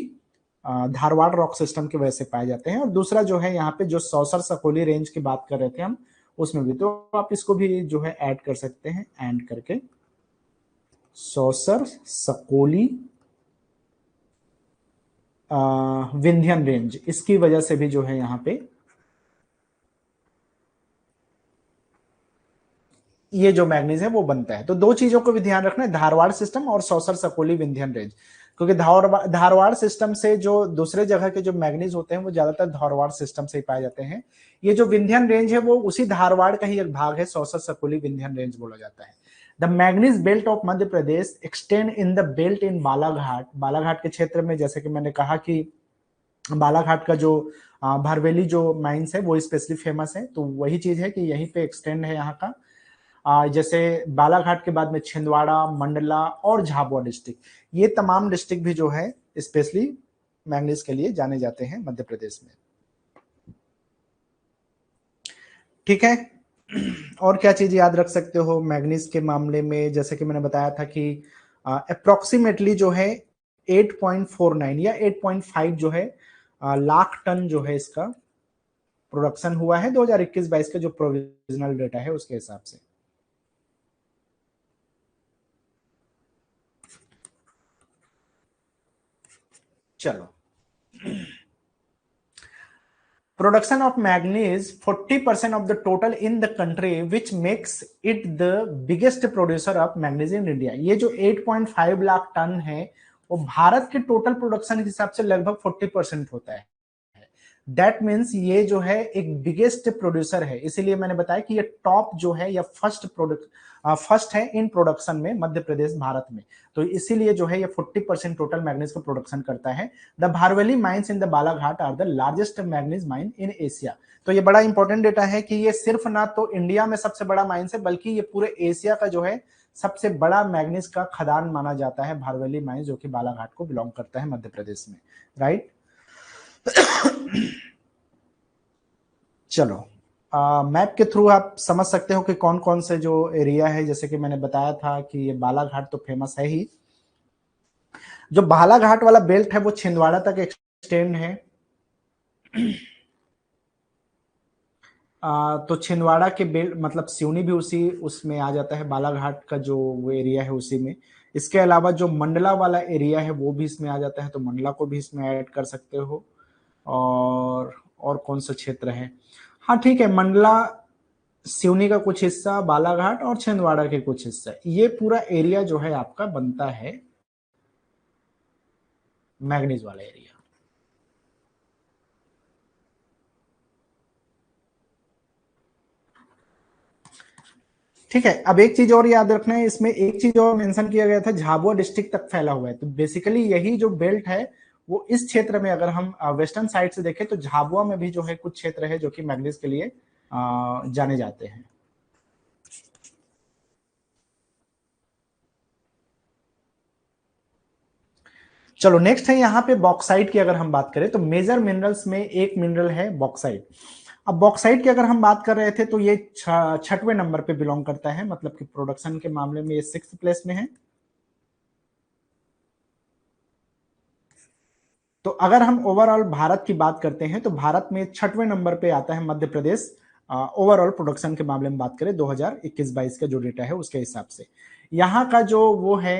धारवाड़ रॉक सिस्टम की वजह से पाए जाते हैं। और दूसरा जो है यहाँ पे जो सौसर सकोली रेंज की बात कर रहे थे हम, उसमें भी तो आप इसको भी जो है ऐड कर सकते हैं, एंड करके सौसर सकोली विंध्यन रेंज, इसकी वजह से भी जो है यहाँ पे ये जो मैग्नीज है वो बनता है। तो दो चीजों को भी ध्यान रखना है, धारवाड़ सिस्टम और सौसर सकोली विंध्यन रेंज, क्योंकि धारवाड़ सिस्टम से जो दूसरे जगह के जो मैग्नीज होते हैं वो ज्यादातर धारवाड़ सिस्टम से ही पाए जाते हैं। ये जो विंध्यन रेंज है वो उसी धारवाड़ का ही एक भाग है, सौसर सकोली विंध्यन रेंज बोला जाता है। The manganese belt of Madhya Pradesh extend in the belt in Balaghat. Balaghat के क्षेत्र में, जैसे कि मैंने कहा कि बालाघाट का जो भरवेली जो माइंस है वो स्पेशली फेमस है। तो वही चीज है कि यहीं पे एक्सटेंड है यहाँ का। जैसे बालाघाट के बाद में छिंदवाड़ा, मंडला और झाबुआ डिस्ट्रिक्ट, ये तमाम डिस्ट्रिक्ट भी जो है स्पेशली मैंगनीज के लिए जाने जाते हैं मध्य प्रदेश में। ठीक है। और क्या चीज याद रख सकते हो मैंगनीज के मामले में, जैसे कि मैंने बताया था कि अप्रोक्सीमेटली जो है 8.49 या 8.5 जो है लाख टन जो है इसका प्रोडक्शन हुआ है 2021-22 का जो प्रोविजनल डेटा है उसके हिसाब से। चलो, production of manganese 40% of the total in the country, which makes it the biggest producer of manganese in India। ये जो 8.5 लाख टन है वो भारत के टोटल प्रोडक्शन के हिसाब से लगभग 40% होता है। दैट मीन्स ये जो है एक बिगेस्ट प्रोड्यूसर है, इसीलिए मैंने बताया कि ये टॉप जो है या फर्स्ट है इन प्रोडक्शन में मध्य प्रदेश भारत में। तो इसीलिए जो है ये 40% टोटल मैग्नीज का प्रोडक्शन करता है। The Bharweli mines in the Balaghat are the largest manganese mine in Asia. तो ये बड़ा इंपॉर्टेंट डेटा है कि ये सिर्फ ना तो इंडिया में सबसे बड़ा माइंस है बल्कि ये पूरे एशिया का जो है सबसे बड़ा मैग्नीज का खदान माना जाता है भारवेली माइंस, जो कि बालाघाट को बिलोंग करता है मध्य प्रदेश में। राइट। चलो, मैप के थ्रू आप समझ सकते हो कि कौन कौन से जो एरिया है, जैसे कि मैंने बताया था कि ये बालाघाट तो फेमस है ही। जो बालाघाट वाला बेल्ट है वो छिंदवाड़ा तक एक्सटेंड है। तो छिंदवाड़ा के बेल्ट मतलब सिवनी भी उसी उसमें आ जाता है, बालाघाट का जो वो एरिया है उसी में। इसके अलावा जो मंडला वाला एरिया है वो भी इसमें आ जाता है, तो मंडला को भी इसमें ऐड कर सकते हो। और कौन सा क्षेत्र है, हाँ ठीक है, मंडला, सिवनी का कुछ हिस्सा, बालाघाट और छिंदवाड़ा के कुछ हिस्सा, ये पूरा एरिया जो है आपका बनता है मैग्नीज वाला एरिया। ठीक है। अब एक चीज और याद रखना है, इसमें एक चीज और मेंशन किया गया था, झाबुआ डिस्ट्रिक्ट तक फैला हुआ है। तो बेसिकली यही जो बेल्ट है वो इस क्षेत्र में, अगर हम वेस्टर्न साइड से देखें तो झाबुआ में भी जो है कुछ क्षेत्र है जो कि मैग्नीज के लिए जाने जाते हैं। चलो नेक्स्ट है यहाँ पे बॉक्साइट की अगर हम बात करें तो मेजर मिनरल्स में एक मिनरल है बॉक्साइट। अब बॉक्साइट की अगर हम बात कर रहे थे तो ये छठवें नंबर पे बिलोंग करता है, मतलब कि प्रोडक्शन के मामले में ये 6th प्लेस में है। तो अगर हम ओवरऑल भारत की बात करते हैं तो भारत में छठवें नंबर पे आता है मध्य प्रदेश, ओवरऑल प्रोडक्शन के मामले में बात करें 2021-22 का जो डेटा है उसके हिसाब से। यहाँ का जो वो है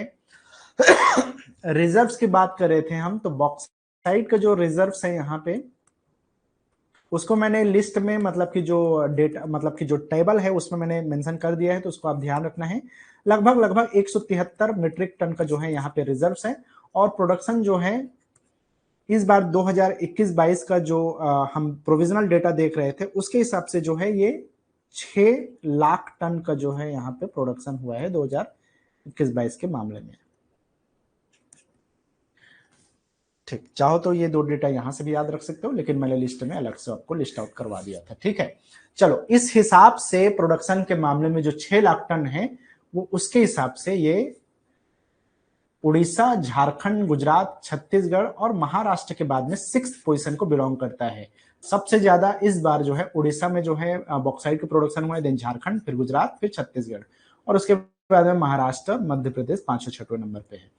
रिजर्व्स की बात कर रहे थे हम, तो बॉक्साइट का जो रिजर्व्स है यहाँ पे उसको मैंने लिस्ट में, मतलब कि जो डेटा, मतलब कि जो टेबल है उसमें मैंने मेंशन कर दिया है, तो उसको आप ध्यान रखना है। लगभग 173 मीट्रिक टन का जो है यहाँ पे रिजर्व्स है। और प्रोडक्शन जो है इस बार 2021-22 का जो हम प्रोविजनल डेटा देख रहे थे उसके हिसाब से जो है ये 6 लाख टन का जो है यहाँ पे प्रोडक्शन हुआ है 2021-22 के मामले में। ठीक, चाहो तो ये दो डेटा यहां से भी याद रख सकते हो, लेकिन मैंने लिस्ट में अलग से आपको लिस्ट आउट करवा दिया था। ठीक है। चलो, इस हिसाब से प्रोडक्शन के मामले में जो 6 लाख टन है वो उसके हिसाब से ये उड़ीसा, झारखंड, गुजरात, छत्तीसगढ़ और महाराष्ट्र के बाद में 6th पोजीशन को बिलोंग करता है। सबसे ज्यादा इस बार जो है उड़ीसा में जो है बॉक्साइट का प्रोडक्शन हुआ है, देन झारखंड, फिर गुजरात, फिर छत्तीसगढ़, और उसके बाद में महाराष्ट्र, मध्य प्रदेश 5 और 6वें नंबर पे है।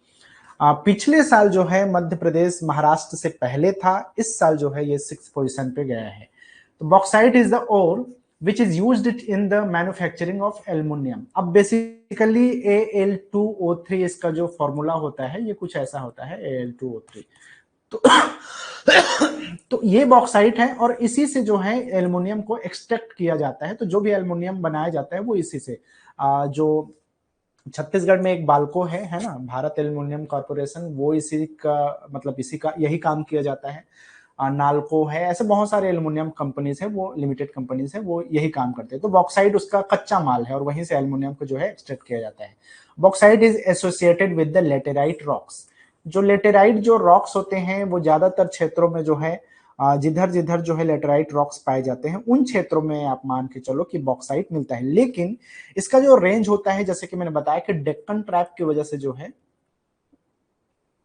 पिछले साल जो है मध्य प्रदेश महाराष्ट्र से पहले था, इस साल जो है ये 6th पोजीशन पे गया है। तो bauxite is the ore which is used in the manufacturing of aluminium। अब बेसिकली Al2O3 इसका जो फॉर्मूला होता है ये कुछ ऐसा होता है, Al2O3। तो तो ये बॉक्साइट है और इसी से जो है एल्युमिनियम को एक्सट्रैक्ट किया जाता है। तो जो भी एल्युमिनियम बनाया जाता है वो इसी से, जो छत्तीसगढ़ में एक बाल्को है ना, भारत एल्युमिनियम कॉर्पोरेशन, वो इसी का, मतलब इसी का यही काम किया जाता है। नालको है, ऐसे बहुत सारे एल्युमिनियम कंपनीज है, वो लिमिटेड कंपनीज है, वो यही काम करते हैं। तो बॉक्साइट उसका कच्चा माल है और वहीं से एल्युमिनियम को जो है एक्सट्रैक्ट किया जाता है। Bauxite is associated with the laterite rocks. जो लेटेराइट जो रॉक्स होते हैं वो ज्यादातर क्षेत्रों में जो है जिधर जिधर जो है लेटेराइट रॉक्स पाए जाते हैं उन क्षेत्रों में आप मान के चलो कि बॉक्साइट मिलता है। लेकिन इसका जो रेंज होता है, जैसे कि मैंने बताया कि डेक्कन ट्रैप की वजह से जो है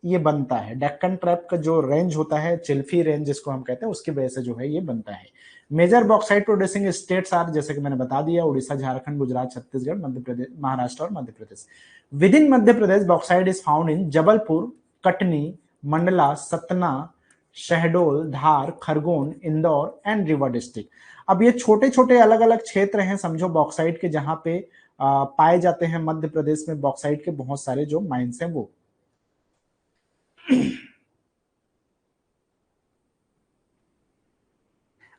ये बनता है। डेक्कन ट्रैप का जो रेंज होता है, चिल्फी रेंज जिसको हम कहते हैं, उसकी वजह से जो है ये बनता है। Major bauxite producing states are, जैसे कि मैंने बता दिया, उड़ीसा, झारखंड, गुजरात, छत्तीसगढ़, मध्य प्रदेश, महाराष्ट्र और Madhya Pradesh. Within Madhya Pradesh bauxite is found in Jabalpur, Katni, Mandla, Satna, Shahdol, Dhar, Khargone, Indore and Rewa district. अब ये छोटे छोटे अलग अलग क्षेत्र हैं समझो बॉक्साइट के, जहां पे पाए जाते हैं मध्य प्रदेश में बॉक्साइट के बहुत सारे जो माइंस हैं वो।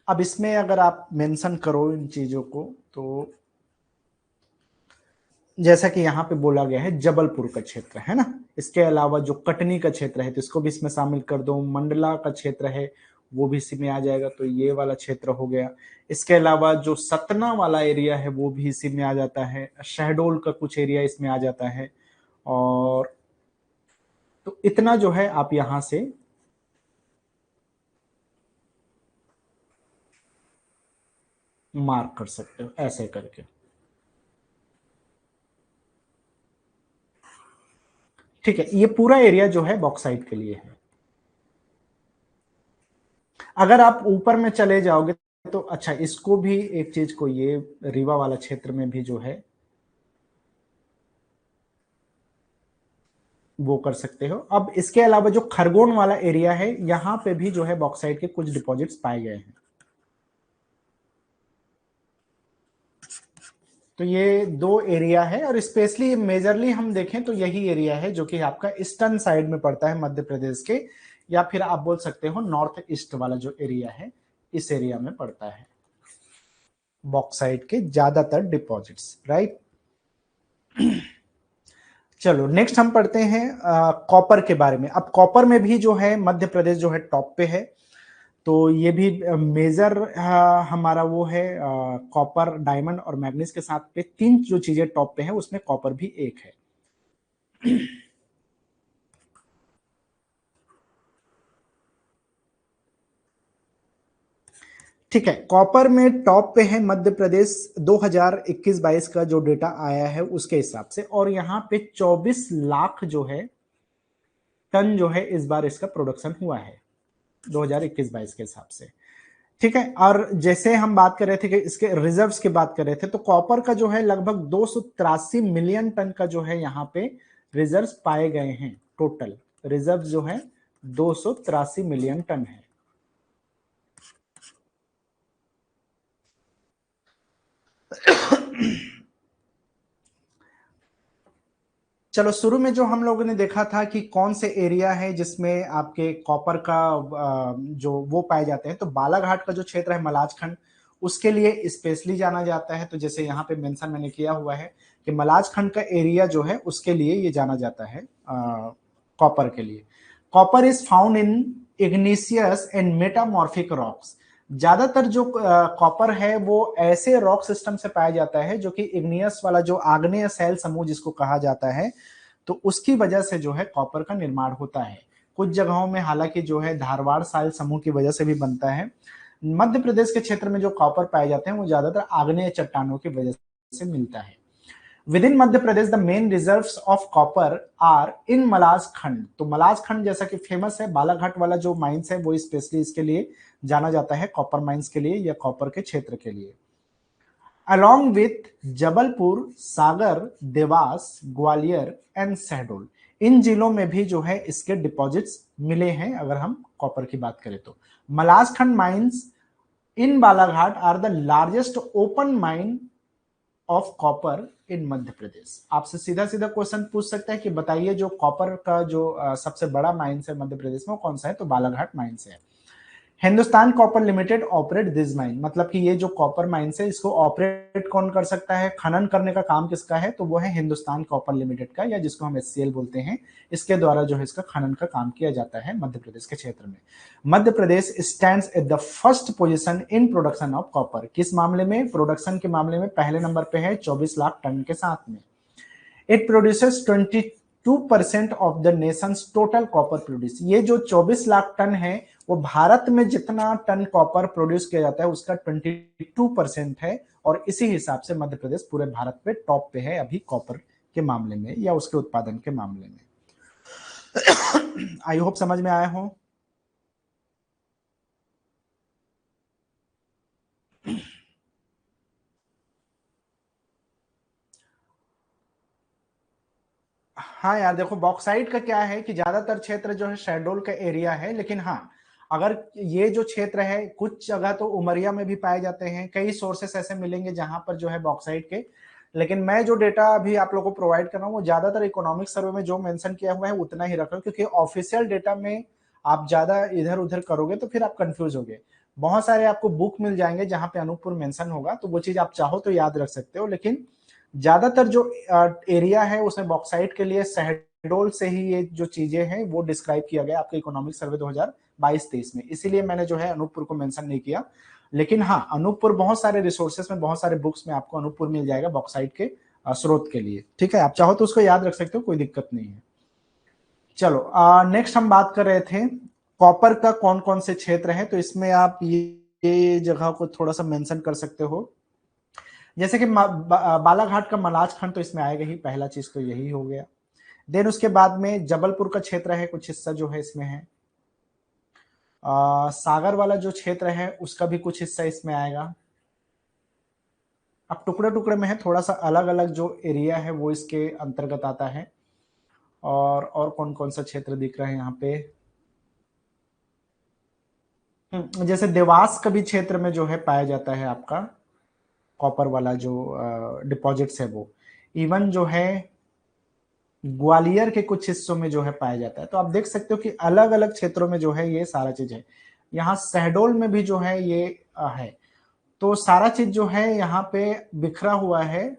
अब इसमें अगर आप मेंशन करो इन चीजों को, तो जैसा कि यहाँ पे बोला गया है जबलपुर का क्षेत्र है ना, इसके अलावा जो कटनी का क्षेत्र है तो इसको भी इसमें शामिल कर दो, मंडला का क्षेत्र है वो भी इसी में आ जाएगा, तो ये वाला क्षेत्र हो गया। इसके अलावा जो सतना वाला एरिया है वो भी इसी में आ जाता है, शहडोल का कुछ एरिया इसमें आ जाता है, और तो इतना जो है आप यहां से मार्क कर सकते हो ऐसे करके। ठीक है, ये पूरा एरिया जो है बॉक्साइट के लिए है। अगर आप ऊपर में चले जाओगे तो अच्छा, इसको भी एक चीज को, ये रीवा वाला क्षेत्र में भी जो है वो कर सकते हो। अब इसके अलावा जो खरगोन वाला एरिया है यहां पे भी जो है बॉक्साइट के कुछ डिपॉजिट्स पाए गए हैं। तो ये दो एरिया है, और स्पेशली मेजरली हम देखें तो यही एरिया है जो कि आपका ईस्टर्न साइड में पड़ता है मध्य प्रदेश के, या फिर आप बोल सकते हो नॉर्थ ईस्ट वाला जो एरिया है, इस एरिया में पड़ता है बॉक्साइट के ज्यादातर डिपॉजिट्स, राइट। चलो नेक्स्ट हम पढ़ते हैं कॉपर के बारे में। अब कॉपर में भी जो है मध्य प्रदेश जो है टॉप पे है, तो ये भी मेजर हमारा वो है कॉपर, डायमंड और मैग्नीज के साथ पे तीन जो चीजें टॉप पे है उसमें कॉपर भी एक है। ठीक है, कॉपर में टॉप पे है मध्य प्रदेश 2021-22 का जो डेटा आया है उसके हिसाब से, और यहाँ पे 24 लाख जो है टन जो है इस बार इसका प्रोडक्शन हुआ है 2021-22 के हिसाब से। ठीक है, और जैसे हम बात कर रहे थे कि इसके रिजर्व्स की बात कर रहे थे, तो कॉपर का जो है लगभग 283 मिलियन टन का जो है यहाँ पे रिजर्व्स पाए गए हैं। टोटल रिजर्व जो है 283 मिलियन टन है। चलो शुरू में जो हम लोगों ने देखा था कि कौन से एरिया है जिसमें आपके कॉपर का जो वो पाए जाते हैं, तो बालाघाट का जो क्षेत्र है मलाजखंड, उसके लिए स्पेशली जाना जाता है। तो जैसे यहाँ पे मेंशन मैंने किया हुआ है कि मलाजखंड का एरिया जो है उसके लिए ये जाना जाता है कॉपर के लिए। Copper is found in igneous and metamorphic rocks. ज्यादातर जो कॉपर है वो ऐसे रॉक सिस्टम से पाया जाता है जो कि इग्नियस वाला जो आग्नेय शैल समूह जिसको कहा जाता है, तो उसकी वजह से जो है कॉपर का निर्माण होता है। कुछ जगहों में हालांकि जो है धारवाड़ शैल समूह की वजह से भी बनता है। मध्य प्रदेश के क्षेत्र में जो कॉपर पाए जाते हैं वो ज्यादातर आग्नेय चट्टानों की वजह से मिलता है। Within Madhya Pradesh the main reserves of copper are in Malajkhand. तो मलाजखंड जैसा कि फेमस है, बालाघाट वाला जो माइंस है वो स्पेशली इसके लिए जाना जाता है, कॉपर माइंस के लिए या कॉपर के क्षेत्र के लिए। Along with Jabalpur, Sagar, Dewas, Gwalior and Shahdol, इन जिलों में भी जो है इसके डिपॉजिट्स मिले हैं। अगर हम कॉपर की बात करें तो Malajkhand mines in Balaghat are the largest open mine of copper in Madhya Pradesh. आपसे सीधा सीधा क्वेश्चन पूछ सकता है कि बताइए जो कॉपर का जो सबसे बड़ा माइंस है मध्य प्रदेश में वो कौन सा है, तो बालाघाट माइंस है। Hindustan copper limited operate this mine, मतलब कि ये जो कॉपर माइंस है इसको ऑपरेट कौन कर सकता है, खनन करने का काम किसका है, तो वो है हिंदुस्तान कॉपर लिमिटेड का, या जिसको हम एचसीएल बोलते हैं। इसके द्वारा जो है इसका खनन का काम किया जाता है मध्य प्रदेश के क्षेत्र में। Madhya Pradesh stands at the first position in production of copper. किस मामले में, प्रोडक्शन के मामले में पहले नंबर पे है 24 लाख टन के साथ में। It produces 2% of the Nations total copper produce. ये जो 24 लाख टन है वो भारत में जितना टन कॉपर प्रोड्यूस किया जाता है उसका 22% है, और इसी हिसाब से मध्य प्रदेश पूरे भारत पे टॉप पे है अभी कॉपर के मामले में या उसके उत्पादन के मामले में। आई होप समझ में आया हो। हाँ यार देखो, बॉक्साइट का क्या है कि ज्यादातर क्षेत्र जो है शहडोल का एरिया है, लेकिन हाँ अगर ये जो क्षेत्र है कुछ जगह तो उमरिया में भी पाए जाते हैं, कई सोर्सेस ऐसे मिलेंगे जहां पर जो है बॉक्साइट के। लेकिन मैं जो डेटा अभी आप लोगों को प्रोवाइड कर रहा हूँ वो ज्यादातर इकोनॉमिक सर्वे में जो मेंशन किया हुआ है उतना ही रख रहा हूँ, क्योंकि ऑफिशियल डेटा में आप ज्यादा इधर उधर करोगे तो फिर आप कंफ्यूज होगे। बहुत सारे आपको बुक मिल जाएंगे जहां पे अनूपपुर मेंशन होगा, तो वो चीज आप चाहो तो याद रख सकते हो, लेकिन ज्यादातर जो एरिया है उसमें बॉक्साइट के लिए शहडोल से ही ये जो चीजें हैं वो डिस्क्राइब किया गया आपके इकोनॉमिक सर्वे 2022-23 में, इसीलिए मैंने जो है अनूपपुर को मेंशन नहीं किया। लेकिन हाँ, अनूपपुर बहुत सारे रिसोर्सेस में, बहुत सारे बुक्स में आपको अनूपपुर मिल जाएगा बॉक्साइट के स्रोत के लिए। ठीक है, आप चाहो तो उसको याद रख सकते हो, कोई दिक्कत नहीं है। चलो नेक्स्ट हम बात कर रहे थे कॉपर का कौन कौन से क्षेत्र है, तो इसमें आप ये जगह को थोड़ा सा मेंशन कर सकते हो, जैसे कि बालाघाट का मलाज खंड तो इसमें आएगा ही, पहला चीज तो यही हो गया। देन उसके बाद में जबलपुर का क्षेत्र है, कुछ हिस्सा जो है इसमें है। सागर वाला जो क्षेत्र है उसका भी कुछ हिस्सा इसमें आएगा। अब टुकड़े टुकड़े में है, थोड़ा सा अलग अलग जो एरिया है वो इसके अंतर्गत आता है। और कौन कौन सा क्षेत्र दिख रहा है यहाँ पे, जैसे देवास का भी क्षेत्र में जो है पाया जाता है आपका कॉपर वाला जो डिपॉजिट्स है वो। इवन जो है ग्वालियर के कुछ हिस्सों में जो है पाया जाता है। तो आप देख सकते हो कि अलग अलग क्षेत्रों में जो है ये सारा चीज है। यहाँ शहडोल में भी जो है ये है, तो सारा चीज जो है यहाँ पे बिखरा हुआ है।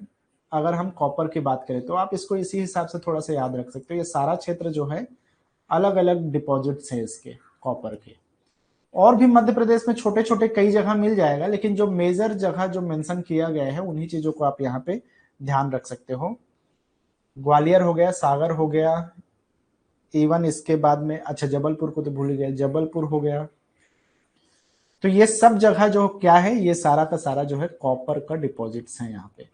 अगर हम कॉपर की बात करें तो आप इसको इसी हिसाब से थोड़ा सा याद रख सकते हो, ये सारा क्षेत्र जो है अलग अलग डिपॉजिट्स है इसके कॉपर के। और भी मध्य प्रदेश में छोटे छोटे कई जगह मिल जाएगा, लेकिन जो मेजर जगह जो मेंशन किया गया है उन्हीं चीजों को आप यहाँ पे ध्यान रख सकते हो। ग्वालियर हो गया, सागर हो गया, इवन इसके बाद में अच्छा जबलपुर को तो भूल गए, जबलपुर हो गया। तो ये सब जगह जो क्या है, ये सारा का सारा जो है कॉपर का डिपॉजिट्स है यहाँ पे।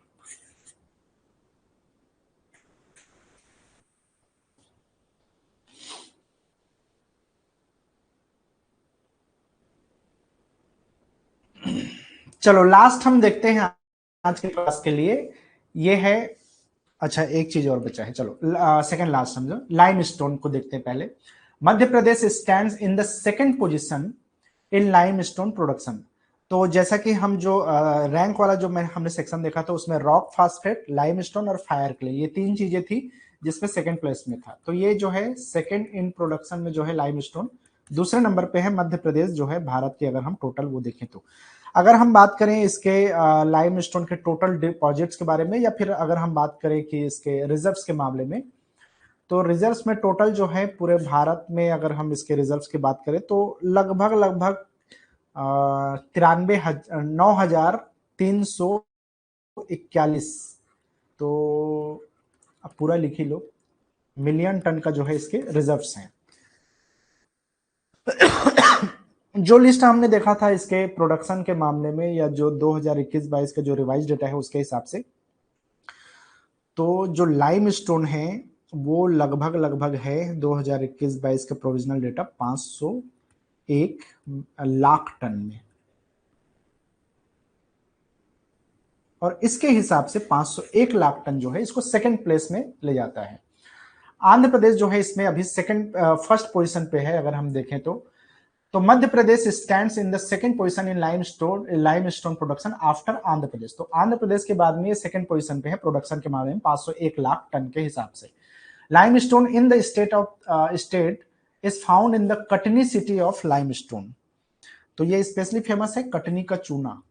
चलो लास्ट हम देखते हैं आज के क्लास के लिए, ये है। अच्छा एक चीज और बचा है, चलो सेकंड लास्ट समझो, लाइम स्टोन को देखते हैं पहले। Madhya Pradesh stands in the second position in lime stone production. तो जैसा कि हम जो रैंक वाला जो हमने सेक्शन देखा था उसमें रॉक फास्फेट, लाइम स्टोन और फायर क्ले, ये तीन चीजें थी जिसमें सेकंड प्लेस में था। तो ये जो है सेकंड इन प्रोडक्शन में जो है लाइम स्टोन, दूसरे नंबर पे है मध्य प्रदेश जो है भारत के, अगर हम टोटल वो देखें तो। अगर हम बात करें इसके लाइम स्टोन के टोटल डिपॉजिट्स के बारे में, या फिर अगर हम बात करें कि इसके रिजर्व्स के मामले में, तो रिजर्व्स में टोटल जो है पूरे भारत में अगर हम इसके रिजर्व्स की बात करें तो लगभग लगभग 9,341, तो अब पूरा लिख ही लो, मिलियन टन का जो है इसके रिजर्व्स हैं। जो लिस्ट हमने देखा था इसके प्रोडक्शन के मामले में, या जो 2021-22 का जो रिवाइज डेटा है उसके हिसाब से, तो जो लाइम स्टोन है वो लगभग लगभग है 2021-22 का प्रोविजनल डेटा 501 लाख टन में, और इसके हिसाब से 501 लाख टन जो है इसको सेकंड प्लेस में ले जाता है। आंध्र प्रदेश जो है इसमें अभी फर्स्ट पोजीशन पे है अगर हम देखें तो Madhya Pradesh stands in the second position in limestone production after Andhra Pradesh. तो आंध्र प्रदेश के बाद में ये सेकंड पोजीशन पे है प्रोडक्शन के मामले में 501 लाख टन के हिसाब से। Limestone in the state is found in the Katni city of limestone. तो ये स्पेशली फेमस है कटनी का चूना।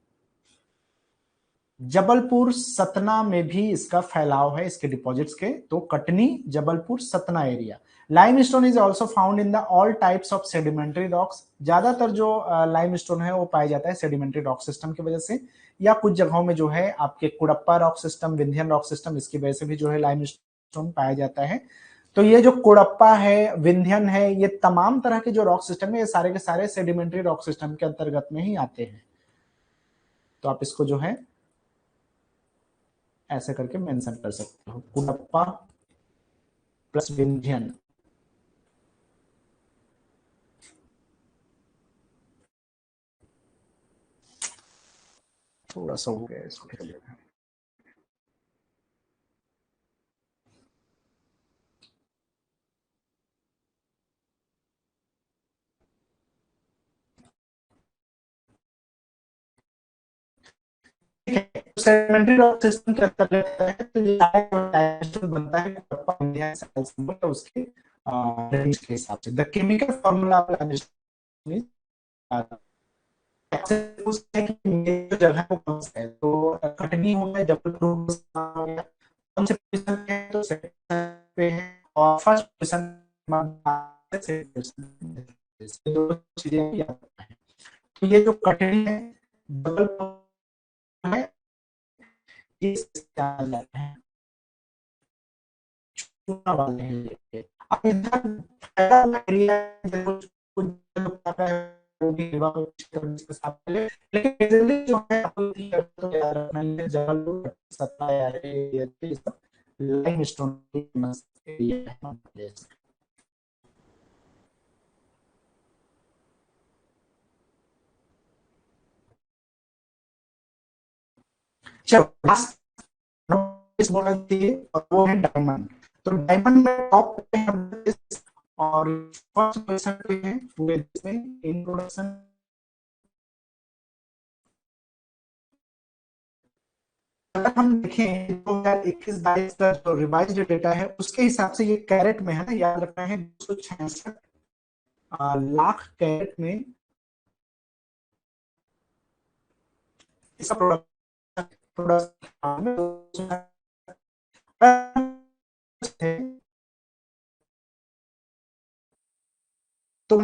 जबलपुर सतना में भी इसका फैलाव है इसके डिपॉजिट्स के, तो Katni Jabalpur Satna area. Limestone is also found in the all types of sedimentary rocks. ज्यादातर जो लाइमस्टोन है वो पाया जाता है सेडिमेंट्री रॉक सिस्टम की वजह से, या कुछ जगहों में जो है आपके Cuddapah rock system, Vindhyan rock system, इसकी वजह से भी जो है लाइमस्टोन पाया जाता है। तो ये जो कोडप्पा है, विंध्यन है, ये तमाम तरह के जो रॉक सिस्टम है, ये सारे के सारे सेडिमेंट्री रॉक सिस्टम के अंतर्गत में ही आते हैं। तो आप इसको जो है ऐसे करके मेंशन कर सकते हो, कोडप्पा प्लस विंध्यन। थोड़ा सा हो गया, इसको कर लेते हैं। सेडिमेंट्री रॉक सिस्टम के अंतर्गत है, तो ये डायमेंशन बनता है कोडप्पा विंध्यन साइज सिंबल, तो उसके रेंज के हिसाब से। द केमिकल फार्मूला आप अंडरस्टैंड, जगह को कौन सा है, तो कटनी हो गया, जबलपुर हो गया, कौन से पोजीशन पे है, तो सेकंड पे है, और फर्स्ट पोजीशन दो चीजें याद रखना है। तो ये जो कटनी है, जबलपुर है, इस है चुना वाले हैं। अब इधर एरिया वो भी के साथ, लेकिन जो है तो याद रखना है, जबलपुर सत्ता ये सब लाइमस्टोन एरिया है। चलो इस बोलना चाहिए, और वो है डायमंड। तो डायमंड में टॉप पे हम और फर्स्ट पोजीशन पे है पूरे देश में इन प्रोडक्शन। अगर हम देखें 2021-22 का जो रिवाइज्ड डेटा है, उसके हिसाब से ये कैरेट में है ना, याद रखना है 266 लाख कैरेट में इसका प्रोडक्ट तो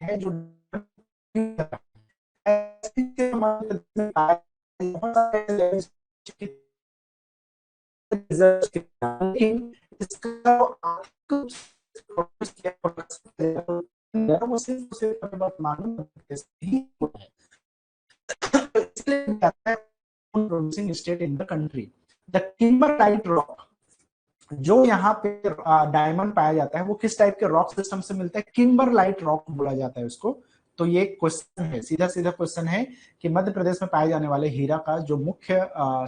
है जो producing state in the country. The kimberlite rock, जो यहाँ पे डायमंड पाया जाता है, वो किस टाइप के रॉक सिस्टम से मिलता है? किम्बरलाइट रॉक बोला जाता है उसको। तो ये क्वेश्चन है, सीधा सीधा क्वेश्चन है कि मध्य प्रदेश में पाए जाने वाले हीरा का जो मुख्य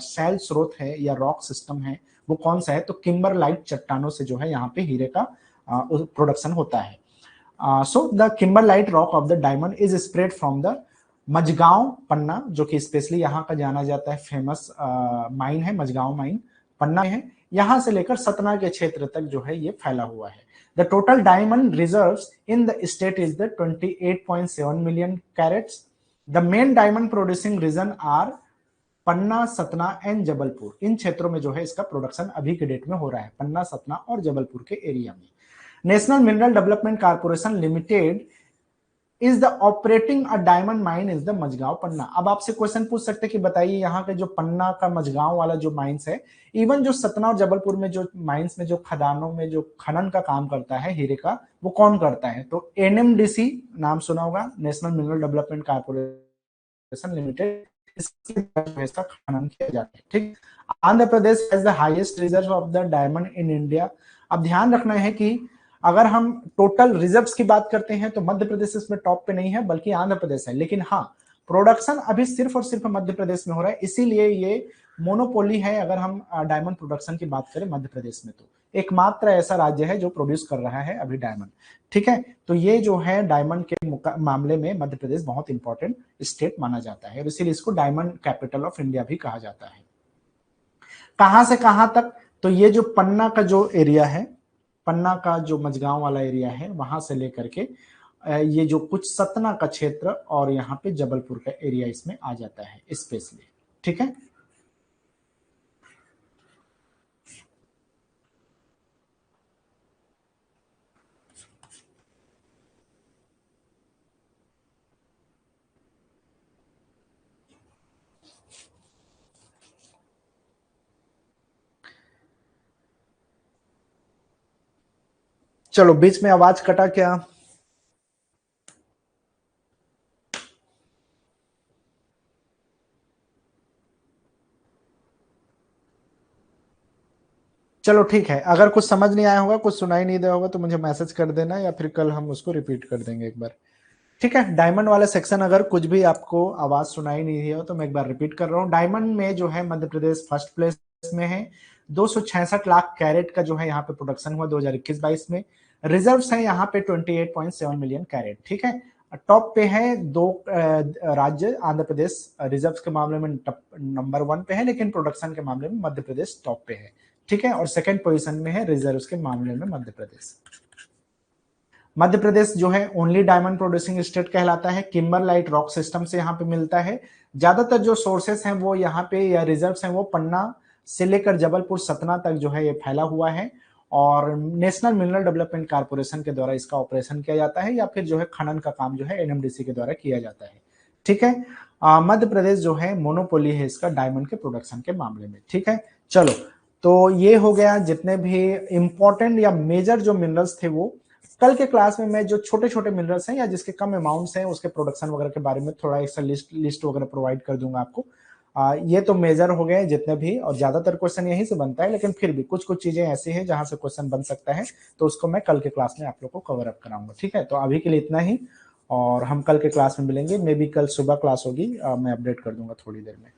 शैल स्रोत है या रॉक सिस्टम है, वो कौन सा है? तो किम्बरलाइट चट्टानों से जो है यहाँ पे हीरे का प्रोडक्शन होता है। So the kimberlite rock of the diamond is spread from the Majhgawan Panna, जो कि स्पेशली यहाँ का जाना जाता है फेमस माइन है, मजगांव माइन पन्ना में है, यहां से लेकर सतना के क्षेत्र तक जो है ये फैला हुआ है। The total diamond reserves in the state is the 28.7 million carats. The main diamond producing region are Panna, Satna and Jabalpur. इन क्षेत्रों में जो है इसका प्रोडक्शन अभी के डेट में हो रहा है, पन्ना, सतना और जबलपुर के एरिया में। National mineral development corporation limited is the operating a diamond mine is the Majhgawan Panna. अब आपसे क्वेश्चन पूछ सकते हैं कि बताइए यहाँ के जो पन्ना का मजगांव वाला जो माइंस है, इवन जो सतना और जबलपुर में जो माइंस में जो खदानों में जो खनन का काम करता है हीरे का, वो कौन करता है? तो एनएमडीसी नाम सुना होगा, national mineral development corporation limited, इसका खनन किया जाता है। ठीक। Andhra Pradesh has the highest reserve of the diamond in India. अब ध्यान रखना है कि अगर हम टोटल रिजर्व्स की बात करते हैं तो मध्य प्रदेश इसमें टॉप पे नहीं है, बल्कि आंध्र प्रदेश है। लेकिन हाँ, प्रोडक्शन अभी सिर्फ और सिर्फ मध्य प्रदेश में हो रहा है, इसीलिए ये मोनोपोली है अगर हम डायमंड प्रोडक्शन की बात करें मध्य प्रदेश में। तो एकमात्र ऐसा राज्य है जो प्रोड्यूस कर रहा है अभी डायमंड। ठीक है, तो ये जो है डायमंड के मामले में मध्य प्रदेश बहुत इंपॉर्टेंट स्टेट माना जाता है, और इसीलिए इसको डायमंड कैपिटल ऑफ इंडिया भी कहा जाता है। कहां से कहां तक? तो ये जो पन्ना का जो एरिया है, पन्ना का जो मझगांव वाला एरिया है वहां से लेकर के ये जो कुछ सतना का क्षेत्र और यहाँ पे जबलपुर का एरिया इसमें आ जाता है स्पेशली। ठीक है, चलो बीच में आवाज कटा क्या? चलो ठीक है, अगर कुछ समझ नहीं आया होगा, कुछ सुनाई नहीं दिया होगा तो मुझे मैसेज कर देना, या फिर कल हम उसको रिपीट कर देंगे एक बार। ठीक है, डायमंड वाला सेक्शन अगर कुछ भी आपको आवाज सुनाई नहीं दिया हो तो मैं एक बार रिपीट कर रहा हूँ। डायमंड में जो है मध्य प्रदेश फर्स्ट प्लेस में है। 266 लाख कैरेट का जो है यहाँ पे प्रोडक्शन हुआ 2021-22 में। रिजर्व्स है यहाँ पे 28.7 मिलियन कैरेट। ठीक है, टॉप पे है दो राज्य, आंध्र प्रदेश रिजर्व्स के मामले में नंबर 1 पे है, लेकिन प्रोडक्शन के मामले में मध्य प्रदेश टॉप पे है। ठीक है, और सेकंड पोजीशन में है रिजर्व्स के मामले में मध्य प्रदेश। मध्य प्रदेश जो है ओनली डायमंड प्रोड्यूसिंग स्टेट कहलाता है। किम्बरलाइट रॉक सिस्टम से यहाँ पे मिलता है। ज्यादातर जो सोर्सेस हैं वो यहाँ पे या रिजर्व्स हैं वो पन्ना से लेकर जबलपुर सतना तक जो है ये फैला हुआ है, और नेशनल मिनरल डेवलपमेंट कारपोरेशन के द्वारा इसका ऑपरेशन किया जाता है, या फिर जो है खनन का काम जो है एनएमडीसी के द्वारा किया जाता है। ठीक है, मध्य प्रदेश जो है मोनोपोली है इसका डायमंड के प्रोडक्शन के मामले में। ठीक है, चलो तो ये हो गया जितने भी इंपॉर्टेंट या मेजर जो मिनरल्स थे वो। कल के क्लास में मैं जो छोटे छोटे मिनरल्स हैं या जिसके कम अमाउंट्स हैं उसके प्रोडक्शन वगैरह के बारे में थोड़ा एक लिस्ट वगैरह प्रोवाइड कर दूंगा आपको। ये तो मेजर हो गए जितने भी, और ज्यादातर क्वेश्चन यहीं से बनता है, लेकिन फिर भी कुछ कुछ चीजें ऐसी हैं जहां से क्वेश्चन बन सकता है, तो उसको मैं कल के क्लास में आप लोग को कवर अप कराऊंगा। ठीक है, तो अभी के लिए इतना ही, और हम कल के क्लास में मिलेंगे। मे बी कल सुबह क्लास होगी, मैं अपडेट कर दूंगा थोड़ी देर में।